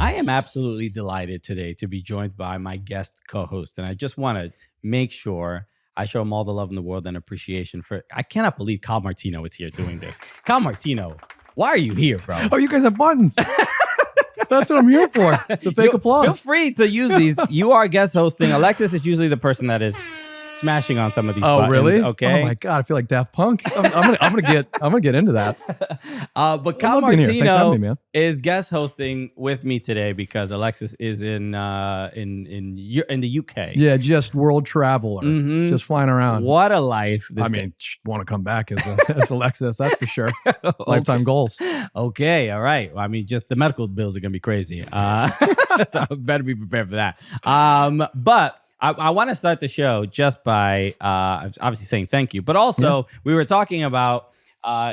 I am absolutely delighted today to be joined by my guest co-host, and I just want to make sure I show him all the love in the world and appreciation for. I cannot believe Kyle Martino is here doing this. Kyle Martino, why are you here, bro? Oh, you guys have buttons. That's what I'm here for. The fake applause. Feel free to use these. You are guest hosting. Alexis is usually the person that is smashing on some of these buttons. Really? Okay. Oh my God, I feel like Daft Punk. I'm gonna get into that. But Kyle Martino is guest hosting with me today because Alexis is in the UK. Yeah, just world traveler, just flying around. What a life! Want to come back as Alexis? That's for sure. Lifetime goals. Okay, all right. Well, I mean, just the medical bills are gonna be crazy. So I better be prepared for that. But I want to start the show just by obviously saying thank you, but also we were talking about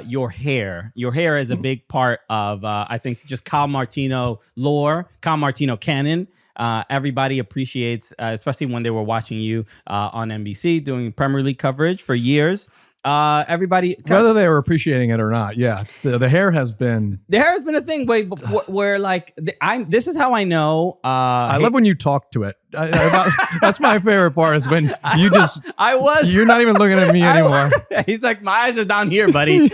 your hair. Your hair is a big part of, I think, just Kyle Martino lore, Kyle Martino canon. Everybody appreciates, especially when they were watching you on NBC doing Premier League coverage for years. Everybody, whether they were appreciating it or not, the hair has been a thing. Where like this is how I know. I love when you talk to it. That's my favorite part is when you just. You're not even looking at me anymore. He's like, my eyes are down here, buddy.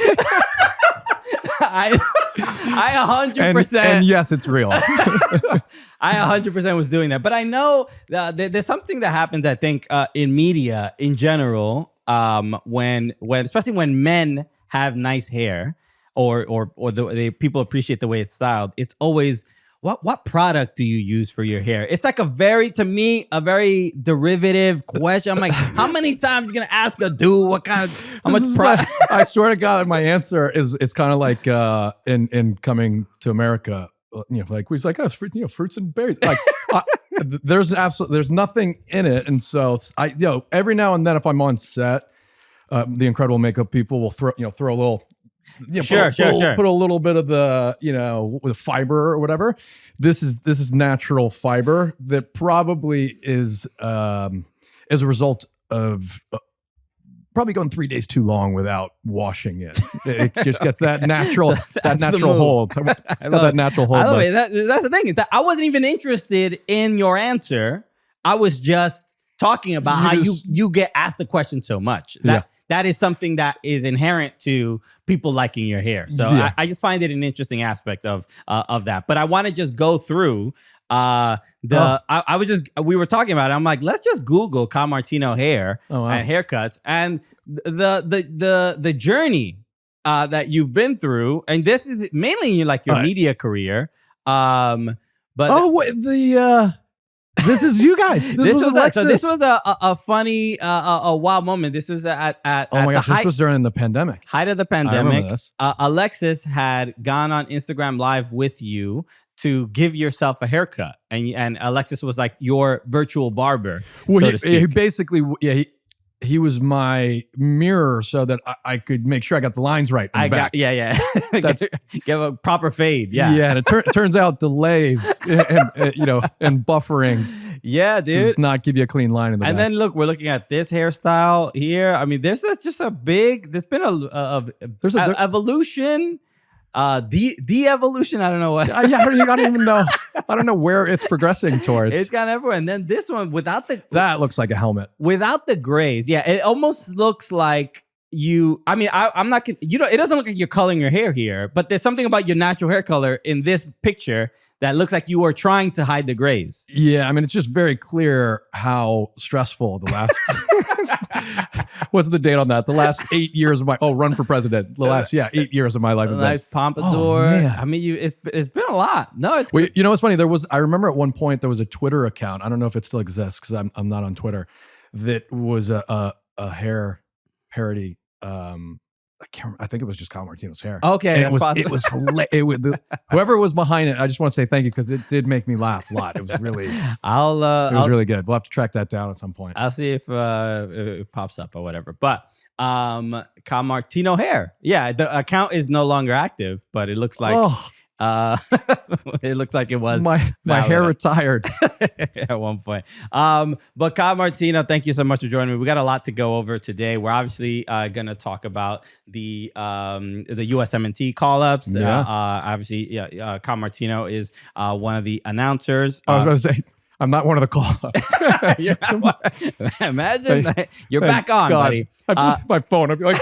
I 100%. And yes, it's real. I 100% was doing that, but I know there's something that happens. I think in media in general. When especially when men have nice hair or the people appreciate the way it's styled, it's always what product do you use for your hair? It's like a very derivative question. I'm like, how many times you gonna ask a dude what kind of how much product? I swear to God, my answer is kind of like in Coming to America. Like he's like, fruits and berries. Like there's nothing in it, and so every now and then if I'm on set, the incredible makeup people will throw a little. Put a little bit of the with fiber or whatever. This is natural fiber that probably is as a result of. Probably going 3 days too long without washing it. It just gets that natural, natural hold. It's got that natural hold. By the way, that's the thing. Is that I wasn't even interested in your answer. I was just talking about how you get asked the question so much. That is something that is inherent to people liking your hair. So I just find it an interesting aspect of that. But I want to just go through. We were talking about it. I'm like, let's just Google Kyle Martino hair and haircuts and the journey that you've been through. And this is mainly your media career. This is you guys. This was a funny, a wild moment. This was at oh my gosh, this was during the pandemic. Height of the pandemic. I remember this. Alexis had gone on Instagram Live with you to give yourself a haircut, and Alexis was like your virtual barber. Well, he basically, he was my mirror so that I could make sure I got the lines right. Get a proper fade. Yeah. And it turns out delays and buffering. Yeah, dude. Does not give you a clean line in the back. And then look, we're looking at this hairstyle here. I mean, this is just there's been there's an evolution. De-evolution, I don't know what. I don't even know. I don't know where it's progressing towards. It's gone everywhere. And then this one that looks like a helmet. Without the grays. Yeah, it almost looks like I'm not, it doesn't look like you're coloring your hair here, but there's something about your natural hair color in this picture that looks like you are trying to hide the grays. Yeah, I mean, it's just very clear how stressful the last... What's the date on that? The last 8 years of my... run for president. The last, 8 years of my life. Nice pompadour. I mean, it's been a lot. No, it's... Wait, you know what's funny? I remember at one point there was a Twitter account. I don't know if it still exists because I'm not on Twitter. That was a hair parody... I think it was just Kyle Martino's hair. Okay, and it was whoever was behind it. I just want to say thank you because it did make me laugh a lot. It was really, it was really good. We'll have to track that down at some point. I'll see if it pops up or whatever. But Kyle Martino hair, the account is no longer active, but it looks like It looks like it was my hair retired at one point. But Kyle Martino, thank you so much for joining me. We got a lot to go over today. We're obviously going to talk about the USMNT call-ups. Yeah. Obviously, Kyle Martino is one of the announcers. I was about to say, I'm not one of the call-ups. Imagine that. You're back on, God. buddy. I'd my phone. I'd be like,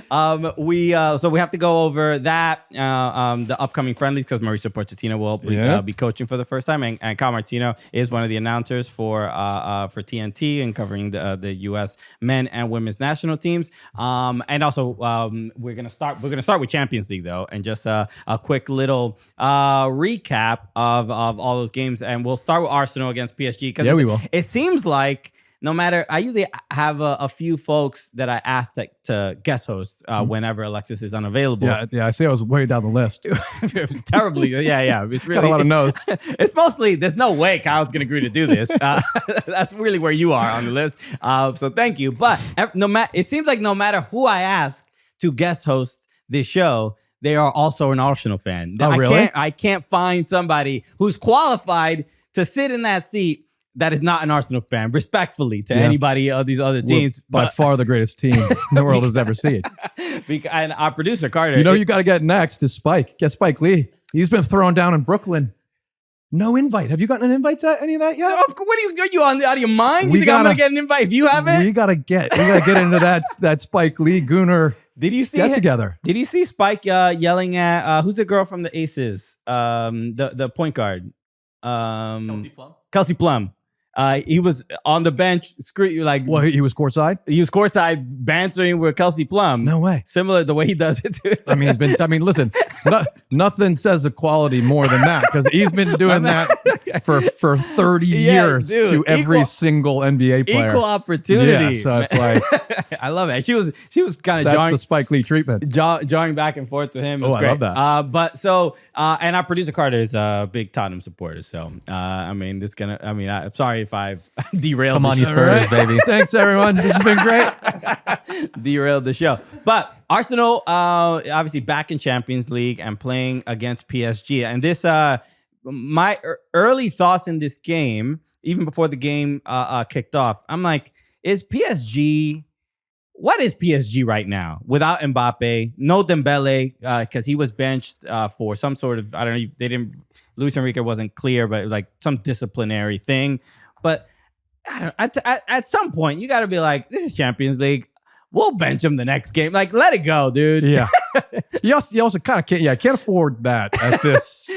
so we have to go over that, the upcoming friendlies, because Mauricio Pochettino will be coaching for the first time, and Kyle Martino is one of the announcers for TNT and covering the U.S. men and women's national teams. And also we're gonna start with Champions League though, and just a quick little recap of all those games, and we'll start with Arsenal against PSG, because we will. It seems like, no matter, I usually have a few folks that I ask to guest host whenever Alexis is unavailable. Yeah, I see. I was way down the list. Terribly, yeah. It's really got a lot of no's. It's mostly, there's no way Kyle's gonna agree to do this. That's really where you are on the list. So thank you. But it seems like no matter who I ask to guest host this show, they are also an Arsenal fan. Oh, really? I can't find somebody who's qualified to sit in that seat that is not an Arsenal fan, respectfully to anybody of these other teams. We're by far the greatest team the world has ever seen. And our producer, Carter. You got to get next is Spike. Get Spike Lee. He's been thrown down in Brooklyn. No invite. Have you gotten an invite to any of that yet? What are you out of your mind? You think I'm going to get an invite if you haven't? We got to get into that Spike Lee Gooner. Did you see get together? Did you see Spike yelling at who's the girl from the Aces? The point guard. Kelsey Plum. He was on the bench, Well, he was courtside. He was courtside bantering with Kelsey Plum. No way. Similar the way he does it too. Listen, nothing says equality more than that, because he's been doing that for 30 years dude, to every single NBA player. Equal opportunity. Yeah, so it's like I love it. She was kind of that's jarring the Spike Lee treatment. Jarring back and forth with him. It was great. I love that. And our producer Carter is a big Tottenham supporter. So I'm sorry if I've derailed. Come on, the you show. Spurs, baby. Thanks, everyone. This has been great. Derailed the show. But Arsenal, obviously back in Champions League and playing against PSG. And this, my early thoughts in this game, even before the game kicked off, I'm like, what is PSG right now without Mbappe? No Dembele, because he was benched for some sort of, I don't know, they didn't, Luis Enrique wasn't clear, but it was like some disciplinary thing. But I don't, at some point, you got to be like, this is Champions League. We'll bench him the next game. Like, let it go, dude. Yeah. You also kind of can't afford that at this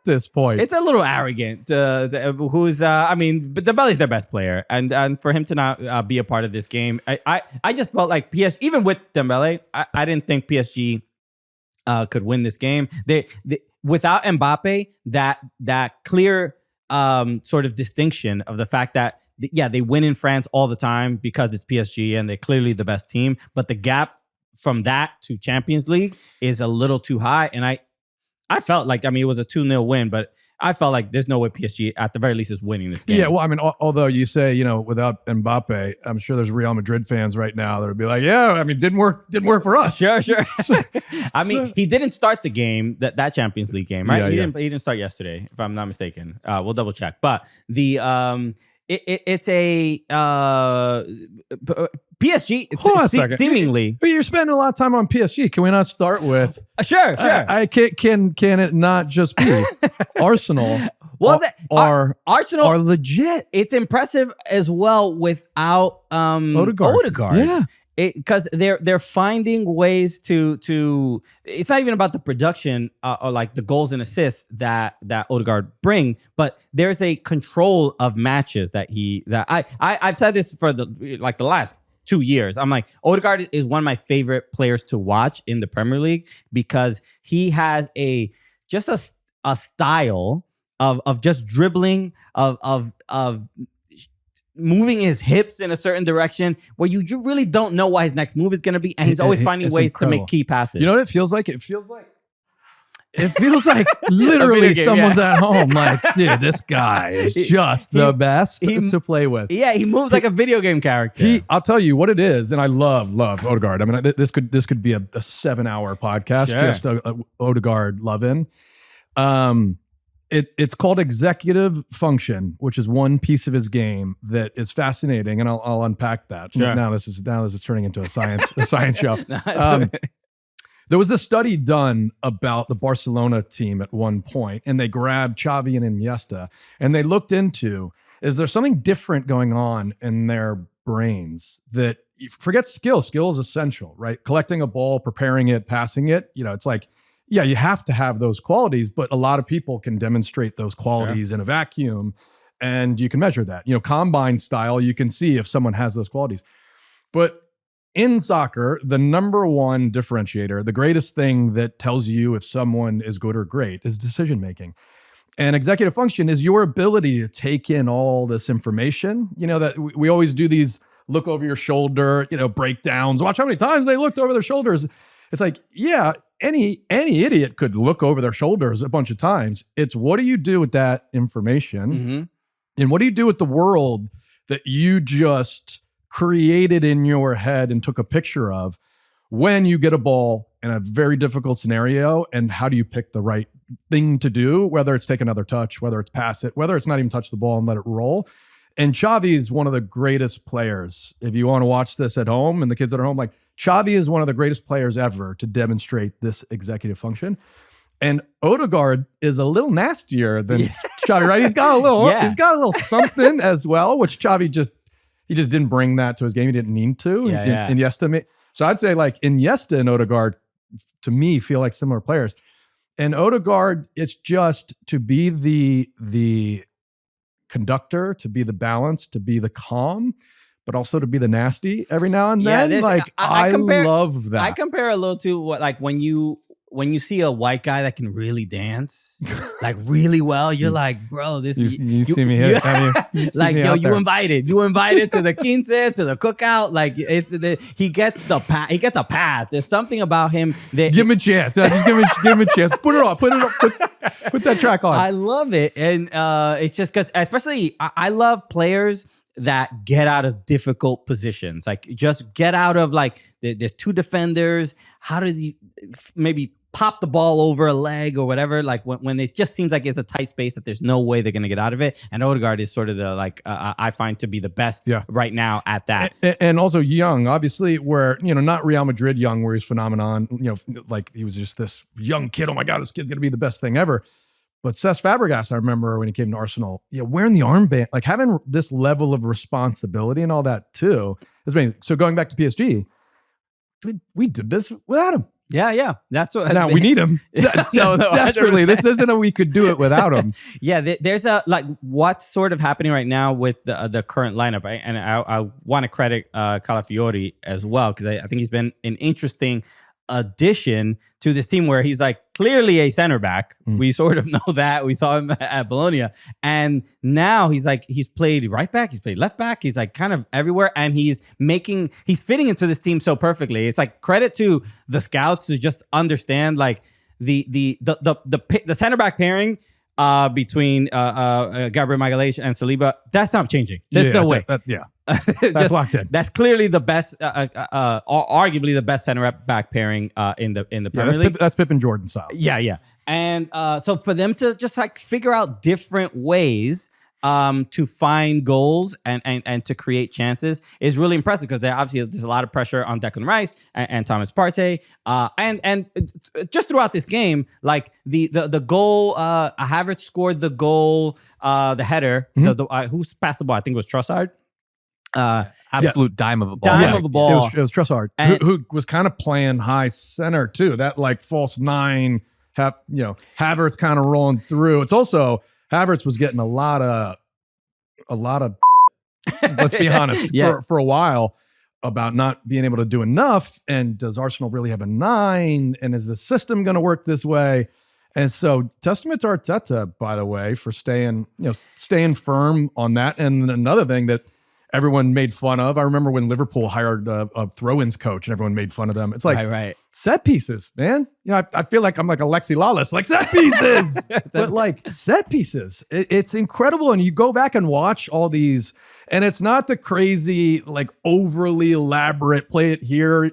this point. It's a little arrogant. But Dembele's their best player, and for him to not be a part of this game, I just felt like PSG, even with Dembele, I didn't think PSG could win this game. They without Mbappe, that clear sort of distinction of the fact that they win in France all the time because it's PSG and they're clearly the best team, but the gap from that to Champions League is a little too high. And I felt like, it was a 2-0 win, but I felt like there's no way PSG at the very least is winning this game. Yeah, well, although you say, without Mbappe, I'm sure there's Real Madrid fans right now that would be like, didn't work for us. Sure. He didn't start the game, that Champions League game, right? He didn't start yesterday, if I'm not mistaken. We'll double check. But the it's a PSG. Hold on a second. Seemingly, You're spending a lot of time on PSG. Can we not start with? Sure. Can it not just be Arsenal? Well, Arsenal are legit. It's impressive as well without Odegaard. Yeah. Because they're finding ways to. It's not even about the production or like the goals and assists that Odegaard bring, but there's a control of matches that I've said this for the last 2 years. I'm like, Odegaard is one of my favorite players to watch in the Premier League because he has a style of just dribbling of moving his hips in a certain direction where you really don't know what his next move is going to be, and he's always finding ways to make key passes. You know what it feels like? It feels like It feels like literally someone's at home like, dude, this guy is just the best to play with. Yeah, he moves like a video game character. I'll tell you what it is, and I love Odegaard. I mean, this could be a 7-hour podcast, just Odegaard loving. It's called executive function, which is one piece of his game that is fascinating, and I'll unpack that. Sure. Now this is turning into a science show. There was this study done about the Barcelona team at one point, and they grabbed Xavi and Iniesta, and they looked into, is there something different going on in their brains that, forget skill. Skill is essential, right? Collecting a ball, preparing it, passing it, it's like, yeah, you have to have those qualities, but a lot of people can demonstrate those qualities in a vacuum, and you can measure that. Combine style, you can see if someone has those qualities. But in soccer, the number one differentiator, the greatest thing that tells you if someone is good or great, is decision-making. And executive function is your ability to take in all this information. That we always do these look over your shoulder, breakdowns. Watch how many times they looked over their shoulders. It's like, yeah, any idiot could look over their shoulders a bunch of times. It's what do you do with that information? And what do you do with the world that you just created in your head and took a picture of when you get a ball in a very difficult scenario, and how do you pick the right thing to do, whether it's take another touch, whether it's pass it, whether it's not even touch the ball and let it roll. And Xavi is one of the greatest players. If you want to watch this at home and the kids that are home, like Xavi is one of the greatest players ever to demonstrate this executive function. And Odegaard is a little nastier than Xavi, right? He's got a little something as well, which Xavi just didn't bring that to his game. He didn't need to. Iniesta. So I'd say like Iniesta and Odegaard, to me, feel like similar players. And Odegaard, it's just to be the conductor, to be the balance, to be the calm, but also to be the nasty every now and then. I love that. I compare a little to what, like when you see a white guy that can really dance, like really well, you're like, bro, this is you see me here. Like, yo, you invited to the quince, to the cookout. Like he gets a pass. There's something about him that give him a chance. Just give him a chance. Put it on. Put that track on. I love it, and it's just because, especially, I love players that get out of difficult positions. Like, just get out of, like, there's two defenders. How did you maybe pop the ball over a leg or whatever? Like, when it just seems like it's a tight space that there's no way they're going to get out of it. And Odegaard is sort of the, like, I find to be the best right now at that. And also young, obviously, where, not Real Madrid young, where he's phenomenon, like he was just this young kid. Oh my God, this kid's going to be the best thing ever. But Cesc Fabregas, I remember when he came to Arsenal, wearing the armband, like having this level of responsibility and all that too. So going back to PSG, we did this without him. Yeah. That's what. Now we need him desperately. This isn't a we could do it without him. There's what's sort of happening right now with the current lineup, right? And I want to credit Calafiori as well, because I think he's been an interesting addition to this team, where he's like clearly a center back. We sort of know that. We saw him at Bologna, and now he's played right back, he's played left back, he's like kind of everywhere, and he's fitting into this team so perfectly. It's like credit to the scouts to just understand like the center back pairing between Gabriel Magalhaes and Saliba. That's not changing. There's no way. That's locked in. That's clearly the best, arguably the best center back pairing in the Premier League. That's Pip and Jordan style. Yeah. And so for them to just like figure out different ways to find goals and to create chances is really impressive, because there's a lot of pressure on Declan Rice and Thomas Partey, and just throughout this game, like the goal, Havertz scored the goal, the header, who's passed the ball? I think it was Trossard. Absolute dime of a ball. It was Trossard, who was kind of playing high center too. That like false nine, Havertz kind of rolling through. It's also Havertz was getting a lot of let's be honest, for a while, about not being able to do enough. And does Arsenal really have a 9? And is the system going to work this way? And so testament to Arteta, by the way, for staying firm on that. And another thing that everyone made fun of. I remember when Liverpool hired a throw-ins coach and everyone made fun of them. It's like right. set pieces, man. You know, I feel like I'm like Alexi Lawless, like set pieces, but like set pieces. It's incredible. And you go back and watch all these, and it's not the crazy, like overly elaborate play it here,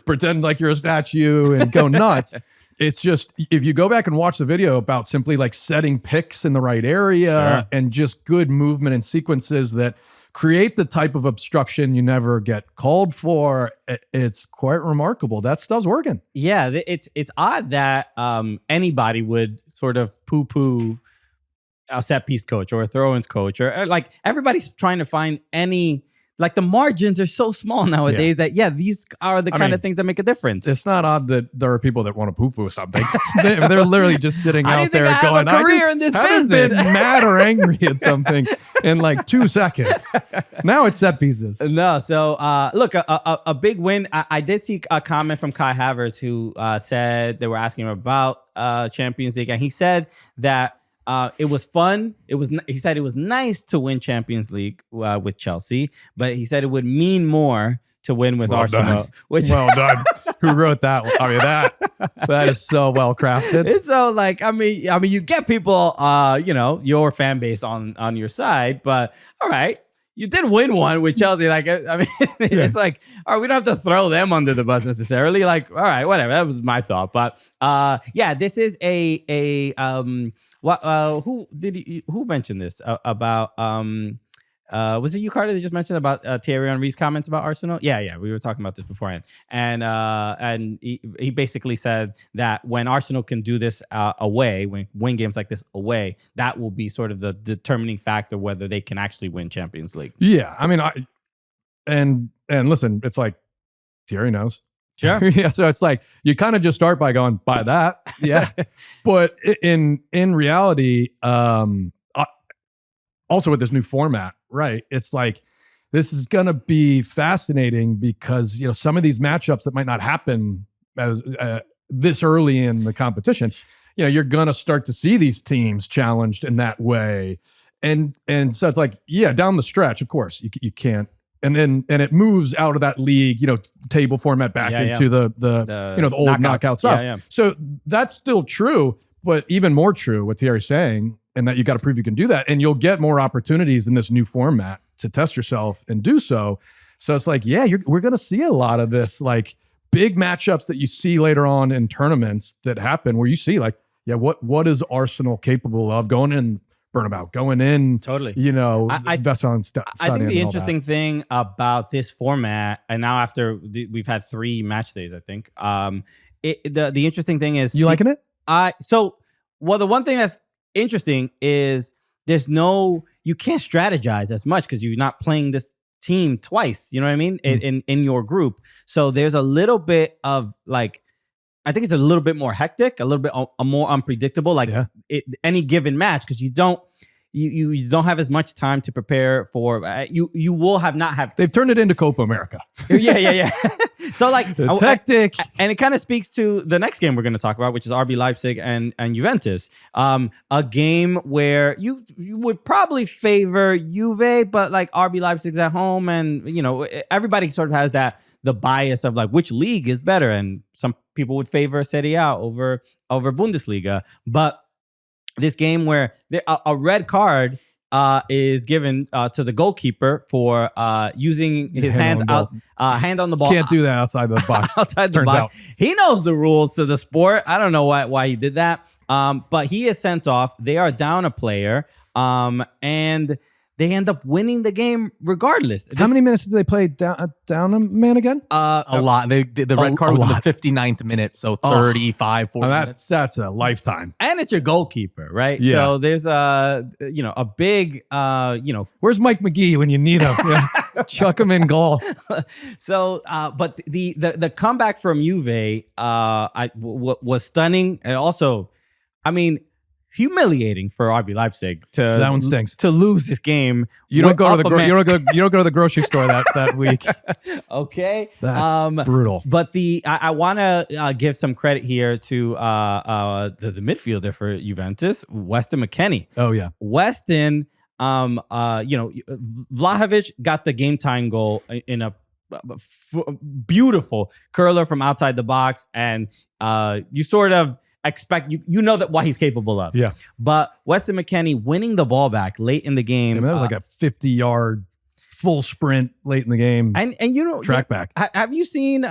pretend like you're a statue and go nuts. It's just, if you go back and watch the video about simply like setting picks in the right area and just good movement and sequences that create the type of obstruction you never get called for, it's quite remarkable. That stuff's working. Yeah, it's odd that anybody would sort of poo-poo a set piece coach or a throw-ins coach, or like everybody's trying to find any. Like the margins are so small nowadays that these are the kind of things that make a difference. It's not odd that there are people that want to poo-poo something. They're literally just sitting out there going, "I career in this business." Been mad or angry at something in like 2 seconds. Now it's set pieces. No, so look, a big win. I did see a comment from Kai Havertz who said they were asking him about Champions League, and he said that. It was fun. He said it was nice to win Champions League with Chelsea, but he said it would mean more to win with Arsenal. Well done. Who wrote that? I mean, that is so well crafted. It's so like, I mean, you get people, your fan base on your side, but all right. You did win one with Chelsea. Like, I mean, it's like, all right, we don't have to throw them under the bus necessarily. Like, all right, whatever. That was my thought. But this is who mentioned this about was it you, Carter, that just mentioned about Thierry Henry's comments about Arsenal? Yeah, we were talking about this beforehand, and he basically said that when Arsenal can do this away, win games like this away, that will be sort of the determining factor whether they can actually win Champions League. Yeah, I mean, and listen, it's like Thierry knows. Sure. Yeah. So it's like you kind of just start by going by that. Yeah. But in reality, also with this new format, right? It's like this is gonna be fascinating because some of these matchups that might not happen as this early in the competition, you're gonna start to see these teams challenged in that way, and so it's like down the stretch, of course, you can't. And it moves out of that league, table format back into the old knockout stuff. Yeah. So that's still true, but even more true what Thierry's saying, and that you got to prove you can do that, and you'll get more opportunities in this new format to test yourself and do so. So it's like, we're going to see a lot of this, like big matchups that you see later on in tournaments that happen, where you see like, what is Arsenal capable of going in? Burnabout going in, totally. I think the interesting thing about this format, and now after we've had 3 match days, I think the interesting thing is you liking it. The one thing that's interesting is you can't strategize as much because you're not playing this team twice. You know what I mean? In your group, so there's a little bit of like. I think it's a little bit more hectic, a little bit more unpredictable, like any given match, because you don't have as much time to prepare for. You will not have. They've turned it into Copa America. Yeah. So like it's hectic, and it kind of speaks to the next game we're going to talk about, which is RB Leipzig and Juventus. A game where you would probably favor Juve, but like RB Leipzig's at home, and everybody sort of has the bias of like which league is better, and some people would favor Serie A over Bundesliga. But this game where a red card is given to the goalkeeper for using his hand on the ball. Can't do that outside the box. Outside the box. He knows the rules to the sport. I don't know why he did that. But he is sent off. They are down a player. And they end up winning the game regardless. How many minutes did they play down a man again? A lot. The red card was in the 59th minute, so 35, 40 minutes. That's a lifetime. And it's your goalkeeper, right? Yeah. So there's a big, Where's Mike McGee when you need him? Chuck him in goal. So, but the comeback from Juve was stunning, and also, I mean, humiliating for RB Leipzig that one stinks to lose this game. You don't go to the grocery store that week. Okay, that's brutal. But I want to give some credit here to the midfielder for Juventus, Weston McKennie. Oh yeah, Weston. Vlahovic got the game time goal in a beautiful curler from outside the box, and you sort of expect you know that what he's capable of. Yeah. But Weston McKennie winning the ball back late in the game. I mean, that was like a 50-yard full sprint late in the game. And track back. Have you seen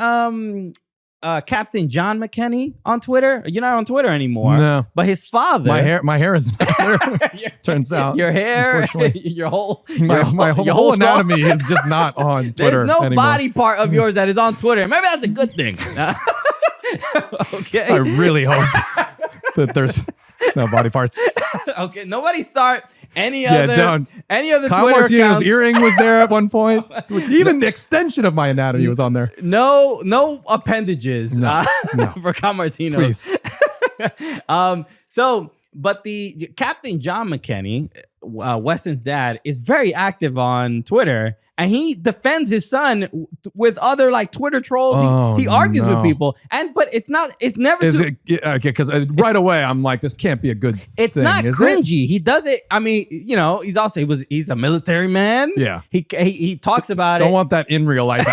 Captain John McKennie on Twitter? You're not on Twitter anymore. No. But his father. My hair is turns out. Your hair, unfortunately. your whole whole anatomy is just not on Twitter. There's no anymore. body part of yours that is on Twitter. Maybe that's a good thing. Okay. I really hope that there's no body parts. Okay. Nobody start any other Kyle Twitter Martino's accounts. earring was there at one point. Even the extension of my anatomy was on there. No appendages No. for Kyle Martino. Please. But the Captain John McKennie, Weston's dad, is very active on Twitter, and he defends his son with other like Twitter trolls. He argues with people, but it's never. Okay, because right away I'm like, this can't be a good It's thing, not is cringy. He does it. I mean, he's a military man. Yeah. He talks about Don't it. want that in real life.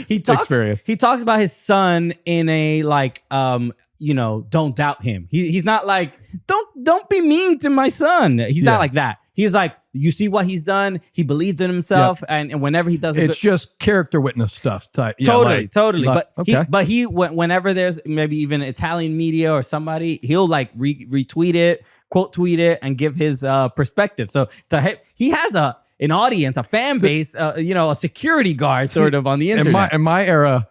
He talks. Experience. He talks about his son in a like don't doubt him. He's not like don't be mean to my son. He's not like that. He's like, you see what he's done. He believed in himself, and whenever he does it's just character witness stuff type. Yeah, totally. okay. But whenever there's maybe even Italian media or somebody, he'll like retweet it, quote tweet it, and give his perspective. So he has an audience, a fan base, a security guard sort of on the internet. In my era,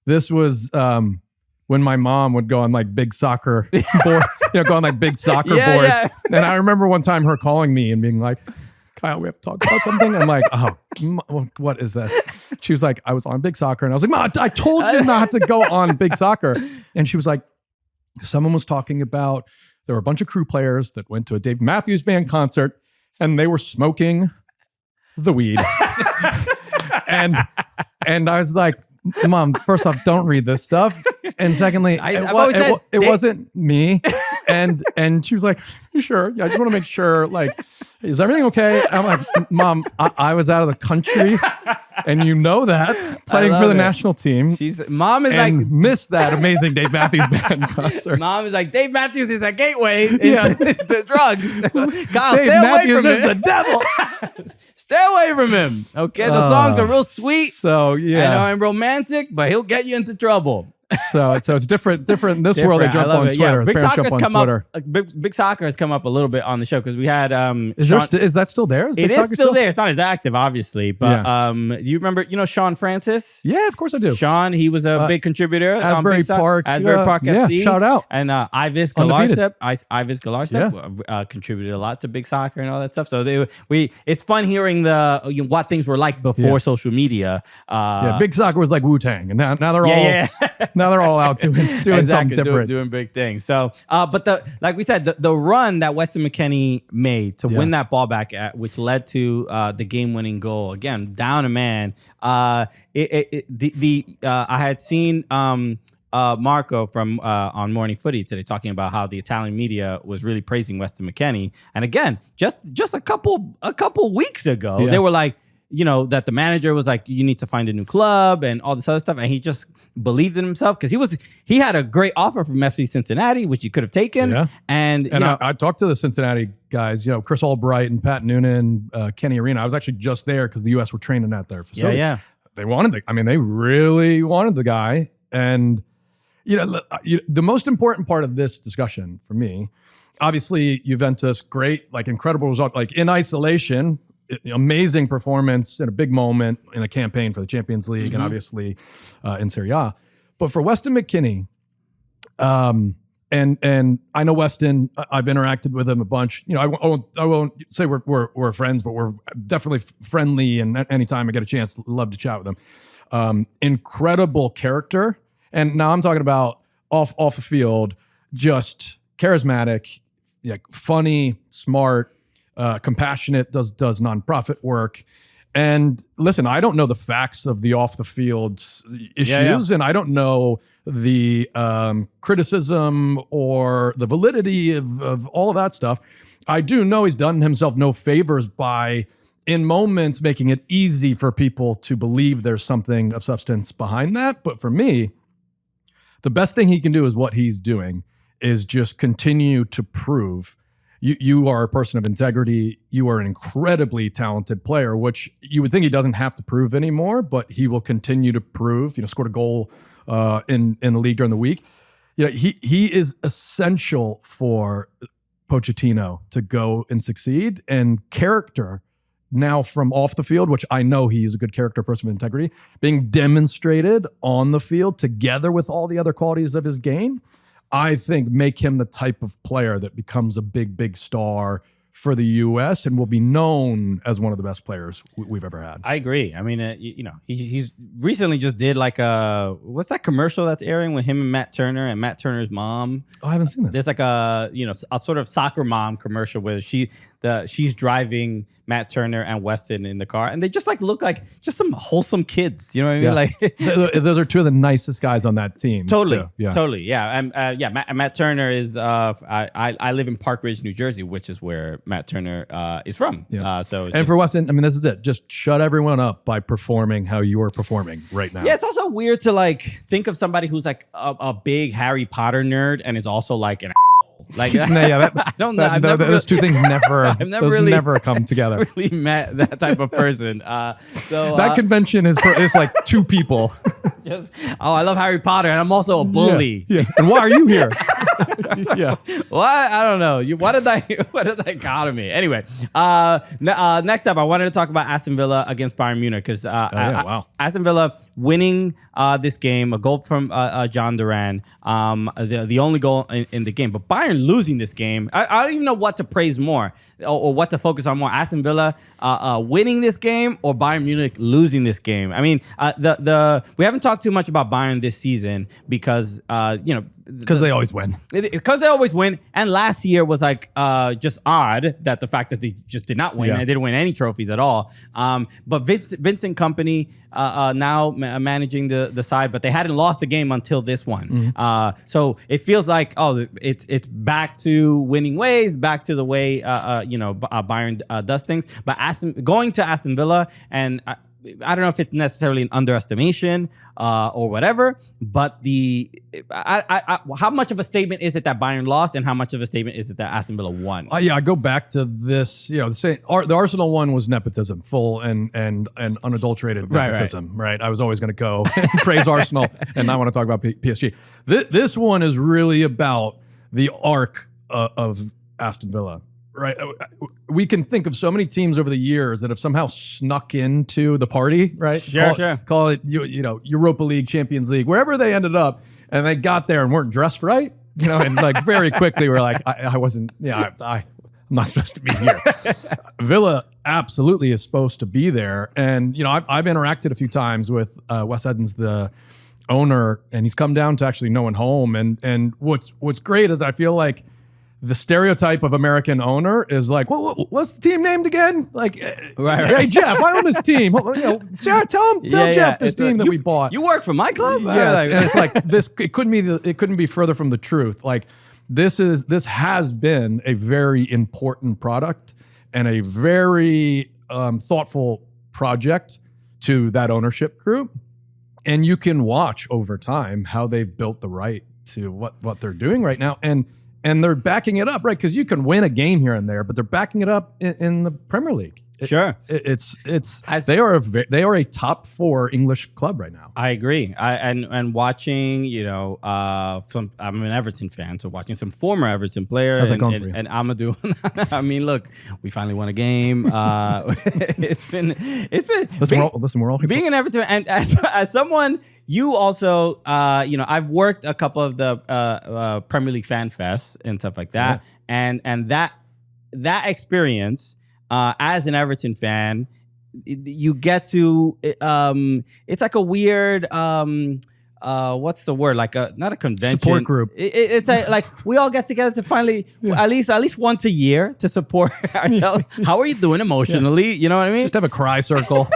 this was when my mom would go on like big soccer board, go on like big soccer boards. Yeah. And I remember one time her calling me and being like, Kyle, we have to talk about something. I'm like, what is this? She was like, I was on big soccer. And I was like, Mom, I told you not to go on big soccer. And she was like, someone was talking about, there were a bunch of crew players that went to a Dave Matthews Band concert and they were smoking the weed. and I was like, Mom, first off, don't read this stuff. And secondly, it wasn't me. And she was like, you sure? Yeah, I just want to make sure, like, is everything okay? I'm like, Mom, I was out of the country. And you know that, playing for the national team. Mom is like, missed that amazing Dave Matthews Band concert. Mom is like, Dave Matthews is a gateway into drugs. Kyle, Dave Matthews is the devil. Stay away from him. Okay, the songs are real sweet. So yeah, and romantic, but he'll get you into trouble. So it's different. In this world, they jump on Twitter. Yeah. Big Soccer has come up a little bit on the show because we had. Is that still there? It is still there. It's not as active, obviously, but do you remember? Sean Francis? Yeah, of course I do. Sean, he was a big contributor. Asbury Park FC. Yeah, shout out. And Ivis Galarcep contributed a lot to Big Soccer and all that stuff. So it's fun hearing what things were like before social media. Big Soccer was like Wu-Tang, and now they're all now they're all out doing something different, doing big things. So, but like we said, the run that Weston McKennie made to win that ball back, which led to the game-winning goal, again down a man. I had seen Marco from on Morning Footy today talking about how the Italian media was really praising Weston McKennie, and again, just a couple weeks ago, they were like, that the manager was like, you need to find a new club and all this other stuff. And he just believed in himself because he had a great offer from FC Cincinnati, which he could have taken. Yeah. And I talked to the Cincinnati guys, Chris Albright and Pat Noonan, Kenny Arena. I was actually just there because the U.S. were training at their facility. Yeah. They they really wanted the guy. And, the most important part of this discussion for me, obviously Juventus, great, like incredible result, like in isolation, amazing performance in a big moment in a campaign for the Champions League and obviously in Serie A. But for Weston McKennie, and I know Weston, I've interacted with him a bunch. I won't say we're friends, but we're definitely friendly. And anytime I get a chance, love to chat with him. Incredible character. And now I'm talking about off the field, just charismatic, funny, smart, compassionate, does nonprofit work. And listen, I don't know the facts of the off the field issues, and I don't know the criticism or the validity of all of that stuff. I do know he's done himself no favors by, in moments, making it easy for people to believe there's something of substance behind that. But for me, the best thing he can do is what he's doing, is just continue to prove you are a person of integrity. You are an incredibly talented player, which you would think he doesn't have to prove anymore, but he will continue to prove. Scored a goal in the league during the week. He is essential for Pochettino to go and succeed, and character now from off the field, which I know he's a good character, person of integrity, being demonstrated on the field together with all the other qualities of his game, I think make him the type of player that becomes a big star for the U.S. and will be known as one of the best players we've ever had. I agree. I mean, he's recently just did like what's that commercial that's airing with him and Matt Turner and Matt Turner's mom? Oh, I haven't seen that. There's like a sort of soccer mom commercial where she's driving Matt Turner and Weston in the car, and they just like look like just some wholesome kids. You know what I mean? Like those are two of the nicest guys on that team. Totally, too. Totally, yeah. And Matt Turner is. I live in Park Ridge, New Jersey, which is where Matt Turner is from. Yeah. And for Weston, I mean, this is it. Just shut everyone up by performing how you are performing right now. Yeah, it's also weird to like think of somebody who's like a big Harry Potter nerd and is also like an asshole. Like I don't know. Those two things never come together. Really met that type of person. So that convention is like two people. I love Harry Potter, and I'm also a bully. Yeah. And why are you here? Yeah. What? I don't know. What did that got me? Anyway, next up, I wanted to talk about Aston Villa against Bayern Munich because wow. Aston Villa winning this game, a goal from John Duran, the only goal in the game. But Bayern losing this game, I don't even know what to praise more or what to focus on more. Aston Villa winning this game or Bayern Munich losing this game. I mean, we haven't talked too much about Bayern this season because because they always win. Because they always win. And last year was like just odd that the fact that they just did not win and didn't win any trophies at all. But Vincent Kompany now managing the side, but they hadn't lost the game until this one. Mm-hmm. So it feels like it's back to winning ways, back to the way Bayern does things. But going to Aston Villa, and I don't know if it's necessarily an underestimation or whatever, but how much of a statement is it that Bayern lost, and how much of a statement is it that Aston Villa won? I go back to this. The Arsenal one was nepotism, full and unadulterated nepotism. Right. I was always going to go and praise Arsenal, and not want to talk about PSG. This one is really about the arc of Aston Villa. Right, we can think of so many teams over the years that have somehow snuck into the party. Right, call it Europa League, Champions League, wherever they ended up, and they got there and weren't dressed right. And like very quickly we're like, I wasn't. I'm not supposed to be here. Villa absolutely is supposed to be there, and I've interacted a few times with Wes Edens, the owner, and he's come down to actually know and home. And what's great is I feel like the stereotype of American owner is like, what's the team named again? Like, hey Jeff, I own this team. Sarah, tell Jeff this team that we bought. You work for my club. Yeah, and it's like this. It couldn't be further from the truth. Like this has been a very important product and a very thoughtful project to that ownership group, and you can watch over time how they've built the right to what they're doing right now, and they're backing it up, right? Because you can win a game here and there, but they're backing it up in the Premier League. They are a top 4 English club right now. I agree. And watching, I'm an Everton fan, so watching some former Everton players and Amadou. I mean, look, we finally won a game. It's been. Listen, we're all being an Everton, and as someone. You also, I've worked a couple of the Premier League fan fests and stuff like that, and that experience as an Everton fan, you get to. It's like a weird. What's the word? Like not a convention. Support group. It's like we all get together to finally at least once a year to support ourselves. How are you doing emotionally? You know what I mean? Just have a cry circle.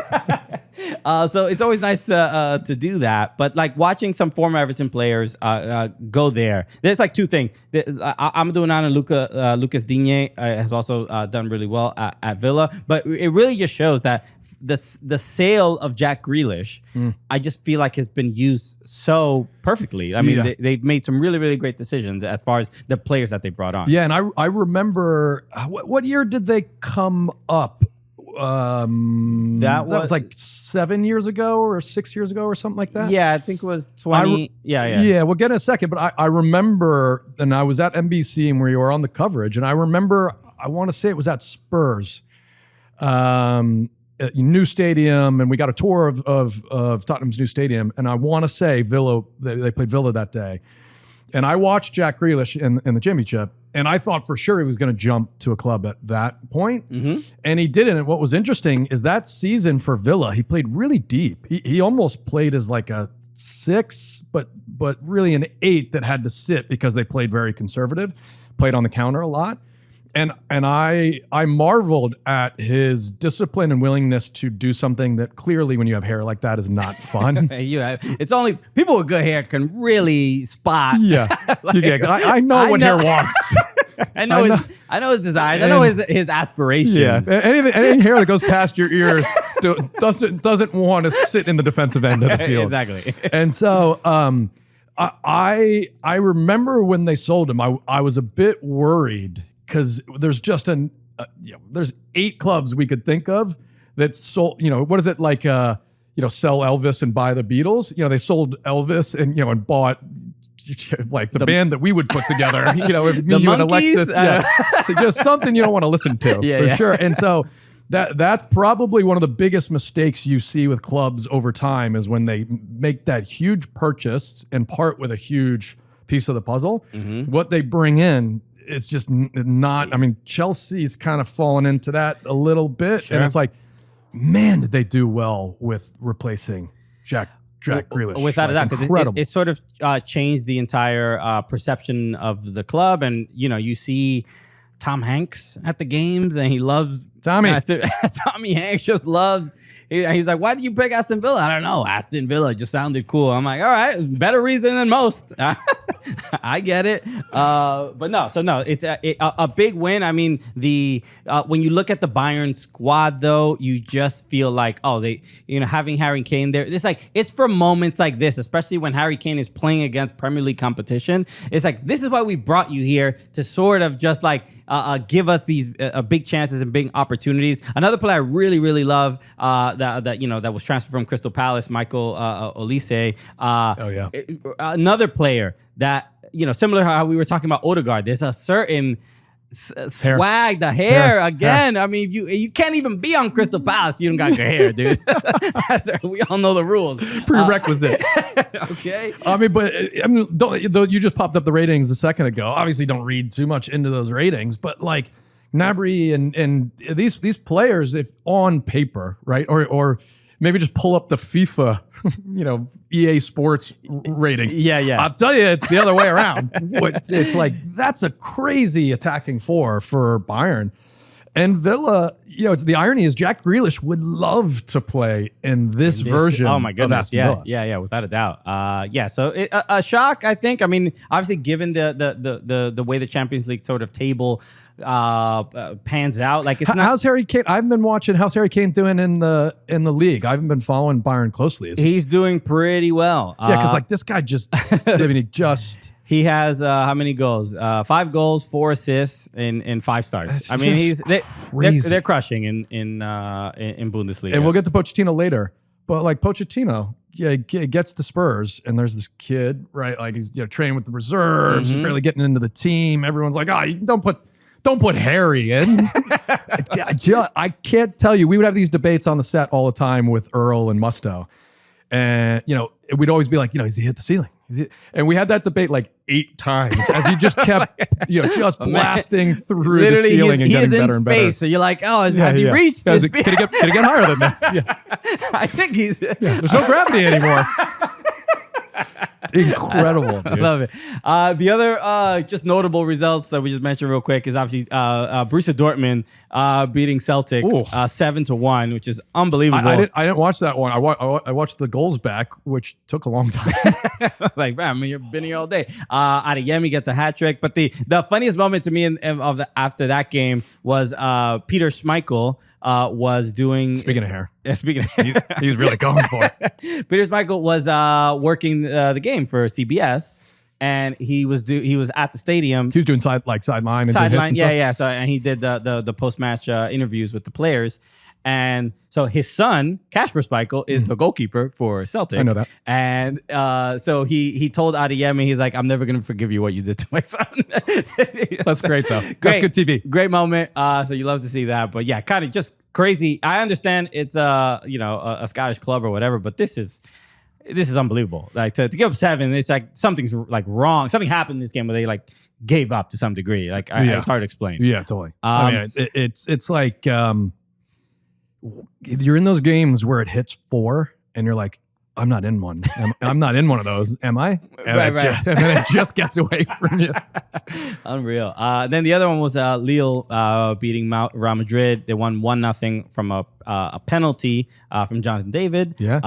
So it's always nice to do that. But like watching some former Everton players go there, there's like two things. I'm doing on Lucas Digne has also done really well at Villa, but it really just shows that the sale of Jack Grealish, I just feel like has been used so perfectly. I mean, they've made some really, really great decisions as far as the players that they brought on. Yeah, and I remember what year did they come up? That was like 7 years ago or 6 years ago or something like that. Yeah, I think it was 20. Yeah, we'll get in a second. But I remember, and I was at NBC and we were on the coverage, and I remember, I want to say it was at Spurs, new stadium, and we got a tour of Tottenham's new stadium, and I want to say Villa, they played Villa that day, and I watched Jack Grealish in the championship. And I thought for sure he was going to jump to a club at that point. And he didn't. And what was interesting is that season for Villa, he played really deep. He almost played as like a 6, but really an 8 that had to sit because they played very conservative, played on the counter a lot. And I marveled at his discipline and willingness to do something that clearly when you have hair like that is not fun. It's only people with good hair can really spot. Yeah. I know what hair wants. I know his desires. I know his aspirations. Yeah. Any hair that goes past your ears doesn't want to sit in the defensive end of the field. Exactly. And so I remember when they sold him, I was a bit worried because there's just there's 8 clubs we could think of that sold, what is it like, sell Elvis and buy the Beatles? They sold Elvis and bought like the band that we would put together, if me, you and Alexis. So just something you don't want to listen to for sure. And so that's probably one of the biggest mistakes you see with clubs over time is when they make that huge purchase and part with a huge piece of the puzzle. What they bring in is just not, I mean, Chelsea's kind of fallen into that a little bit. Sure. And it's like, man, did they do well with replacing Jack Grealish. Without a doubt, because it sort of changed the entire perception of the club. And, you see Tom Hanks at the games, and he loves... Tommy Hanks just loves... He's like, why did you pick Aston Villa? I don't know. Aston Villa just sounded cool. I'm like, all right, better reason than most. I get it. But no, it's a big win. I mean, when you look at the Bayern squad, though, you just feel like, having Harry Kane there, it's for moments like this, especially when Harry Kane is playing against Premier League competition. It's like, this is why we brought you here, to sort of just like give us these big chances and big opportunities. Another player I really, really love, that was transferred from Crystal Palace, Michael Olise. Another player that, similar to how we were talking about Odegaard, there's a certain swag, the hair again. I mean, you can't even be on Crystal Palace. You don't got good hair, dude. We all know the rules. Prerequisite. Okay. You just popped up the ratings a second ago. Obviously, don't read too much into those ratings, but like Gnabry and these players, if on paper, right, or maybe just pull up the FIFA, EA Sports ratings. Yeah. I'll tell you, it's the other way around. It's like, that's a crazy attacking four for Bayern. And Villa, the irony is Jack Grealish would love to play in this version. Oh my goodness, of yeah, without a doubt. So a shock, I think. I mean, obviously, given the way the Champions League sort of table pans out, like it's not. How's Harry Kane? I've been watching. How's Harry Kane doing in the league? I haven't been following Bayern closely. He's doing pretty well. Yeah, because like this guy He has how many goals? 5 goals, 4 assists in 5 starts. I mean, they're crushing in Bundesliga. And we'll get to Pochettino later. But like Pochettino, gets to Spurs, and there's this kid, right? Like he's training with the reserves, barely getting into the team. Everyone's like, you don't put Harry in. I can't tell you. We would have these debates on the set all the time with Earl and Musto, and we'd always be like, has he hit the ceiling? And we had that debate like 8 times as he just kept, just blasting through the ceiling and getting better and better. Space, so you're like, has he reached this? Can he get higher than this? Yeah. I think he's. There's no gravity anymore. Incredible, I dude. love it. The other just notable results that we just mentioned real quick is obviously Borussia Dortmund beating Celtic Ooh. 7-1, which is unbelievable. I didn't watch that one. I watched the goals back, which took a long time. Like, man, I mean, you're been here all day. Adeyemi gets a hat trick, but the funniest moment to me after that game was Peter Schmeichel was doing. Speaking of hair, Speaking of, he's really going for it. Peter Schmeichel was working the game for CBS, and he was at the stadium. He was doing sideline and doing hits and stuff. Yeah. So and he did the post match interviews with the players. And so his son, Kasper Schmeichel, is the goalkeeper for Celtic. I know that. And so he told Adeyemi, he's like, I'm never going to forgive you what you did to my son. That's great, though. That's good TV. Great moment. So you love to see that. But yeah, kind of just crazy. I understand it's a Scottish club or whatever, but this is unbelievable. Like to give up 7, it's like something's like wrong. Something happened in this game where they like gave up to some degree. Like it's hard to explain. Yeah, totally. I mean, it's like you're in those games where it hits 4 and you're like, I'm not in one. I'm not in one of those, am I? And Right. And then it just gets away from you. Unreal. Then the other one was Lille beating Real Madrid. They won 1-0 from a penalty from Jonathan David. Yeah.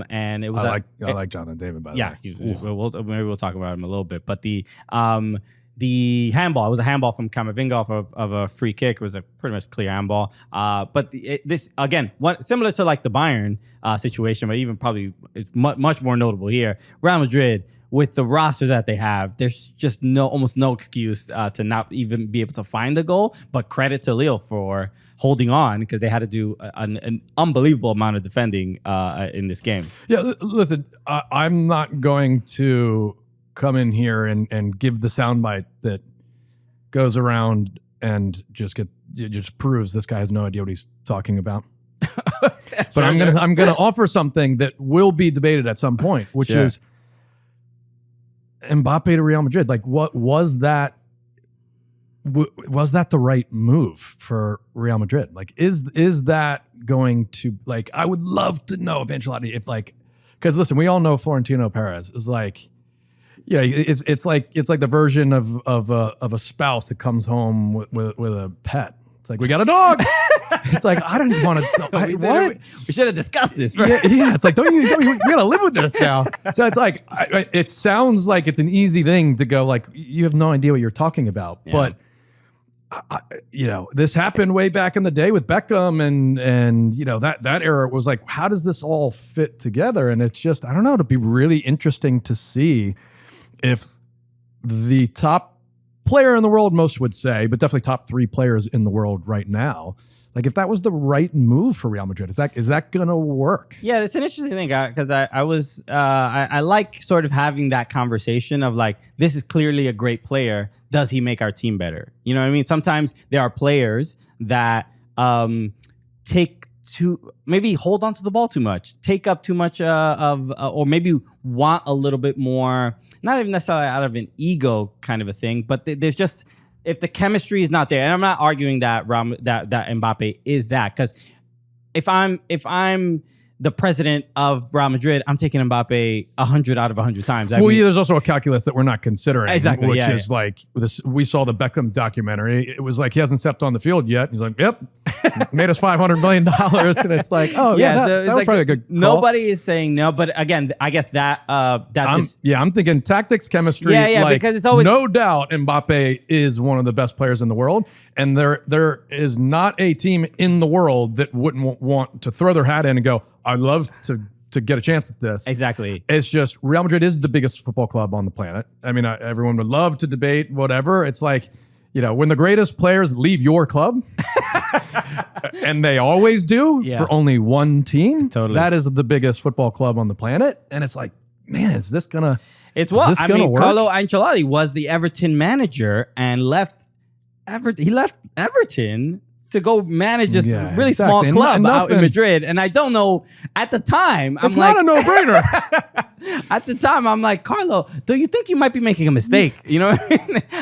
And it was I like Jonathan David, by the way. Maybe we'll talk about him a little bit. But the handball, it was a handball from Camavinga off of a free kick. It was a pretty much clear handball. But this, again, similar to like the Bayern situation, but even probably it's much more notable here. Real Madrid, with the roster that they have, there's just almost no excuse to not even be able to find the goal. But credit to Lille for holding on, because they had to do an unbelievable amount of defending in this game. Yeah, listen, I'm not going to come in here and give the soundbite that goes around and just proves this guy has no idea what he's talking about. But I'm gonna offer something that will be debated at some point, which is Mbappe to Real Madrid. Like, what was that? Was that the right move for Real Madrid? Like, is that going to, like? I would love to know eventually if, like, because listen, we all know Florentino Perez is like. Yeah, it's like the version of a spouse that comes home with a pet. It's like, we got a dog. It's like, I don't want to. What? We should have discussed this, right? Yeah. It's like, don't you we gotta live with this now. So it's like, it sounds like it's an easy thing to go like, you have no idea what you're talking about. Yeah. But this happened way back in the day with Beckham, and that era was like, how does this all fit together? And it's just, I don't know. It'd be really interesting to see if the top player in the world, most would say, but definitely top 3 players in the world right now, like if that was the right move for Real Madrid, is that gonna work? Yeah, it's an interesting thing because I like sort of having that conversation of like, this is clearly a great player. Does he make our team better? You know what I mean? Sometimes there are players that maybe hold on to the ball too much, take up too much or maybe want a little bit more, not even necessarily out of an ego kind of a thing, but there's just, if the chemistry is not there, and I'm not arguing that that Mbappe is that, because if I'm the president of Real Madrid, I'm taking Mbappe 100 out of 100 times. There's also a calculus that we're not considering, exactly, which is like this. We saw the Beckham documentary. It was like he hasn't stepped on the field yet. He's like, "Yep, made us $500 million," and it's like, "Oh yeah, so that was probably a good call." Nobody is saying no, but again, I guess I'm thinking tactics, chemistry. Yeah, like, because it's always no doubt Mbappe is one of the best players in the world, and there is not a team in the world that wouldn't want to throw their hat in and go, I'd love to get a chance at this. Exactly. It's just Real Madrid is the biggest football club on the planet. I mean, everyone would love to debate whatever. It's like, when the greatest players leave your club, and they always do for only one team, totally. That is the biggest football club on the planet. And it's like, man, is this gonna? It's what I mean. Work? Carlo Ancelotti was the Everton manager and left Everton. He left Everton to go manage this Yeah, really exactly. small And club out in nothing- Madrid. And I don't know, at the time, It's not a no-brainer. at the time, I'm like, Carlo, do you think you might be making a mistake? You know what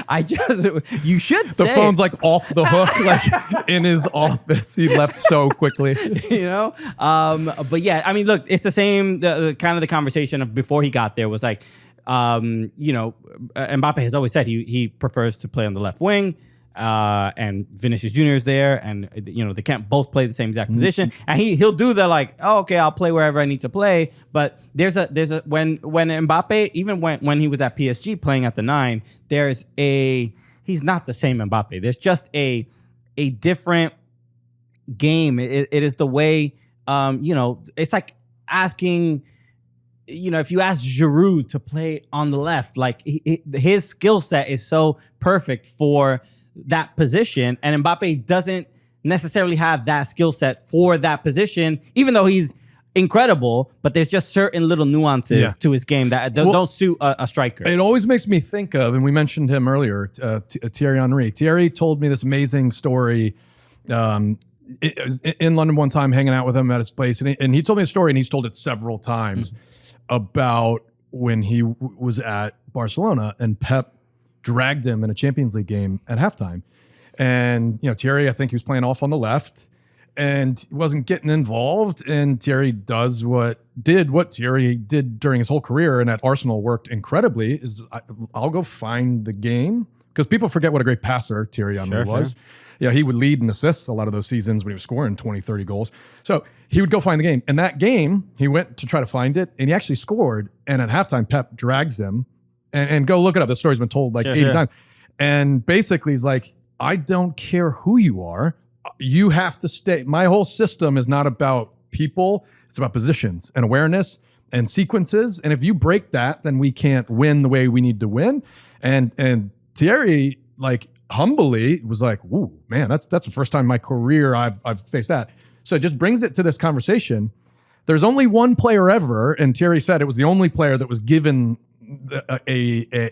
I mean? You should stay. The phone's like off the hook, like in his office. He left so quickly. You know? But yeah, I mean, look, it's the same, the kind of the conversation of before he got there was like, you know, Mbappe has always said he prefers to play on the left wing. And Vinicius Jr. is there, and you know they can't both play the same exact position. And he'll do the like, oh, okay, I'll play wherever I need to play. But there's a when Mbappe, even when he was at PSG playing at the 9, he's not the same Mbappe. There's just a different game. It is the way, you know, it's like asking, you know, if you ask Giroud to play on the left, like his skill set is so perfect for that position, and Mbappe doesn't necessarily have that skill set for that position, even though he's incredible. But there's just certain little nuances to his game that don't suit a striker. It always makes me think of, and we mentioned him earlier, Thierry Henry. Thierry told me this amazing story in London one time, hanging out with him at his place, and he told me a story, and he's told it several times about when he was at Barcelona and Pep dragged him in a Champions League game at halftime. And, you know, Thierry, I think he was playing off on the left and he wasn't getting involved. And Thierry does what Thierry did during his whole career and at Arsenal worked incredibly is I'll go find the game. Because people forget what a great passer Thierry Henry was. Sure. Yeah, he would lead in assists a lot of those seasons when he was scoring 20, 30 goals. So he would go find the game. And that game, he went to try to find it, and he actually scored. And at halftime, Pep drags him. And go look it up. The story's been told like 80 times. And basically, he's like, I don't care who you are. You have to stay. My whole system is not about people. It's about positions and awareness and sequences. And if you break that, then we can't win the way we need to win. And Thierry, like, humbly was like, "Ooh, man, that's the first time in my career I've faced that." So it just brings it to this conversation. There's only one player ever, and Thierry said it was the only player that was given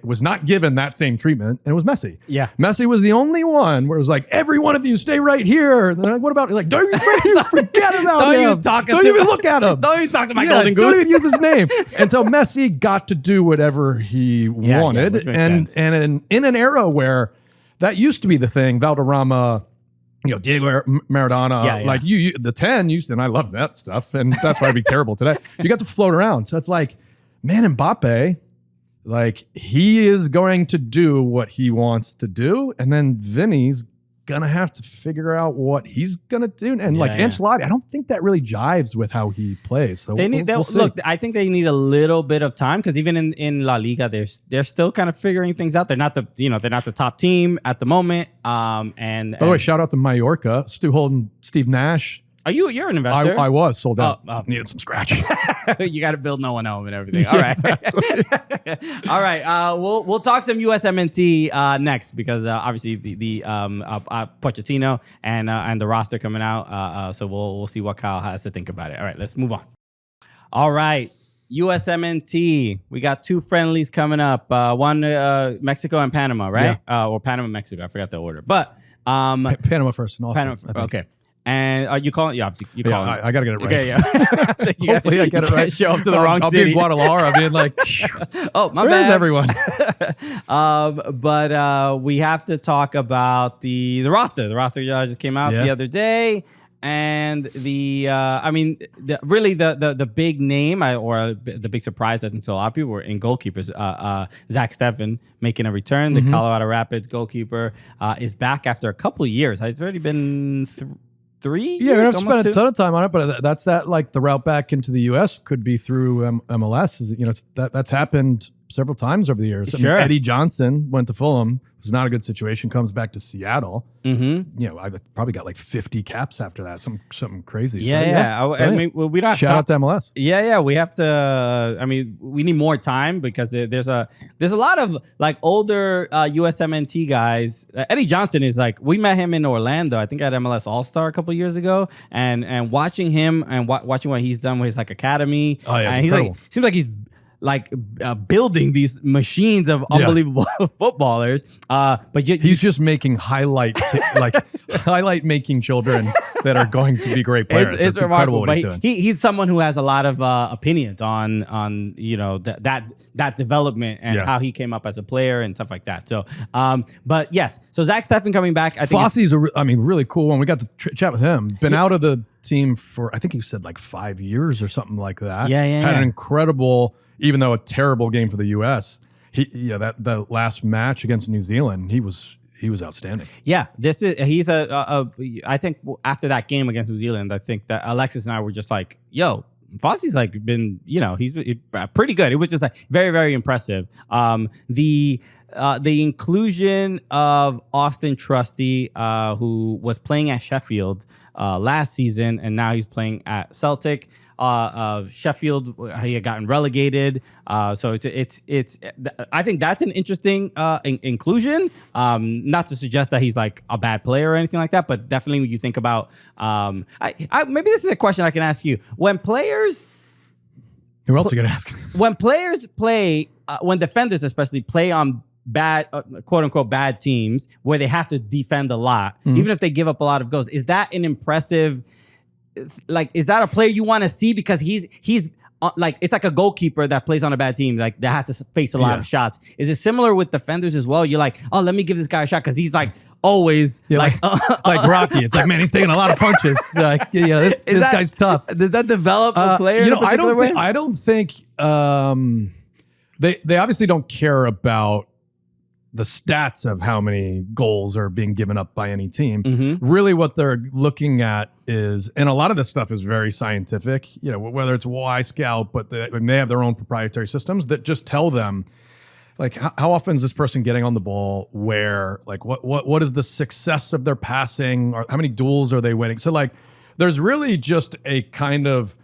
was not given that same treatment, and it was Messi. Yeah, Messi was the only one where it was like, every one of you stay right here. And they're like, what about like? Don't you forget about him? Don't even look at him. Don't even talk to my golden goose. Don't even use his name. And so Messi got to do whatever he wanted, and in an era where that used to be the thing. Valderrama, you know, Diego Maradona, like you the 10 used to, and I love that stuff, and that's why I'd be terrible today. You got to float around. So it's like, man, Mbappe, like, he is going to do what he wants to do, and then Vinny's gonna have to figure out what he's gonna do. And Ancelotti, I don't think that really jives with how he plays. So we'll see. Look, I think they need a little bit of time because even in La Liga, they're still kind of figuring things out. They're not the top team at the moment. And by the way, shout out to Mallorca, Stu Holden, Steve Nash. You're an investor? I was sold out. Needed some scratch. You got to build no one home and everything. All right. All right. We'll talk some USMNT next because obviously the Pochettino and the roster coming out. So we'll see what Kyle has to think about it. All right, let's move on. All right. USMNT. We got 2 friendlies coming up. One Mexico and Panama, right? Yeah. Or Panama, Mexico. I forgot the order. But Panama first and Austin. Okay. And are you calling? Yeah, obviously you calling. I gotta get it right. Okay, yeah. Hopefully I get it right. Show up to the wrong I'll city. be in Guadalajara being like, oh, my where's bad. everyone? But we have to talk about the roster. The roster just came out the other day. And the big name or the big surprise that until a lot of people were in goalkeepers. Zach Steffen making a return. The Colorado Rapids goalkeeper is back after a couple of years. It's already been 3 years. Yeah, we don't have to spend a ton of time on it, but that's that. Like the route back into the U.S. could be through MLS. That's happened several times over the years. Sure. I mean, Eddie Johnson went to Fulham. It was not a good situation. Comes back to Seattle. I probably got like 50 caps after that. Something crazy. I mean, we don't have shout out to MLS. We have to. I mean, we need more time because there's a lot of like older USMNT guys. Eddie Johnson is like, we met him in Orlando. I think at MLS All Star a couple years ago, and watching him and watching what he's done with his like academy. Oh yeah, and he's incredible. like, seems like he's building these machines of unbelievable footballers. But he's just making highlight making children that are going to be great players. It's incredible remarkable. what he's doing. He's someone who has a lot of opinions on that development and how he came up as a player and stuff like that. So, but yes, so Zach Steffen coming back. I think Fosse's really cool one. We got to chat with him. Been out of the team for I think he said like 5 years or something like that. Had an incredible, even though a terrible game for the U.S. The last match against New Zealand, he was outstanding. Yeah, he's I think after that game against New Zealand, I think that Alexis and I were just like, yo, Fosse's like been, he's pretty good. It was just like very, very impressive. The inclusion of Austin Trusty, who was playing at Sheffield last season, and now he's playing at Celtic. Sheffield, he had gotten relegated, so it's. I think that's an interesting inclusion. Not to suggest that he's like a bad player or anything like that, but definitely when you think about, maybe this is a question I can ask you. When players, who else are you gonna ask? When players play, when defenders especially play on bad, quote unquote, bad teams where they have to defend a lot, even if they give up a lot of goals, is that an impressive? Like, is that a player you want to see? Because he's like, it's like a goalkeeper that plays on a bad team, like that has to face a lot of shots. Is it similar with defenders as well? You're like, oh, let me give this guy a shot because he's like always like Rocky. It's like, man, he's taking a lot of punches. Like, this guy's tough. Does that develop a player? I don't think they obviously don't care about the stats of how many goals are being given up by any team. Really what they're looking at is, and a lot of this stuff is very scientific, whether it's Y Scout, but they have their own proprietary systems that just tell them, like, how often is this person getting on the ball, where, like, what is the success of their passing, or how many duels are they winning? So, like, there's really just a kind of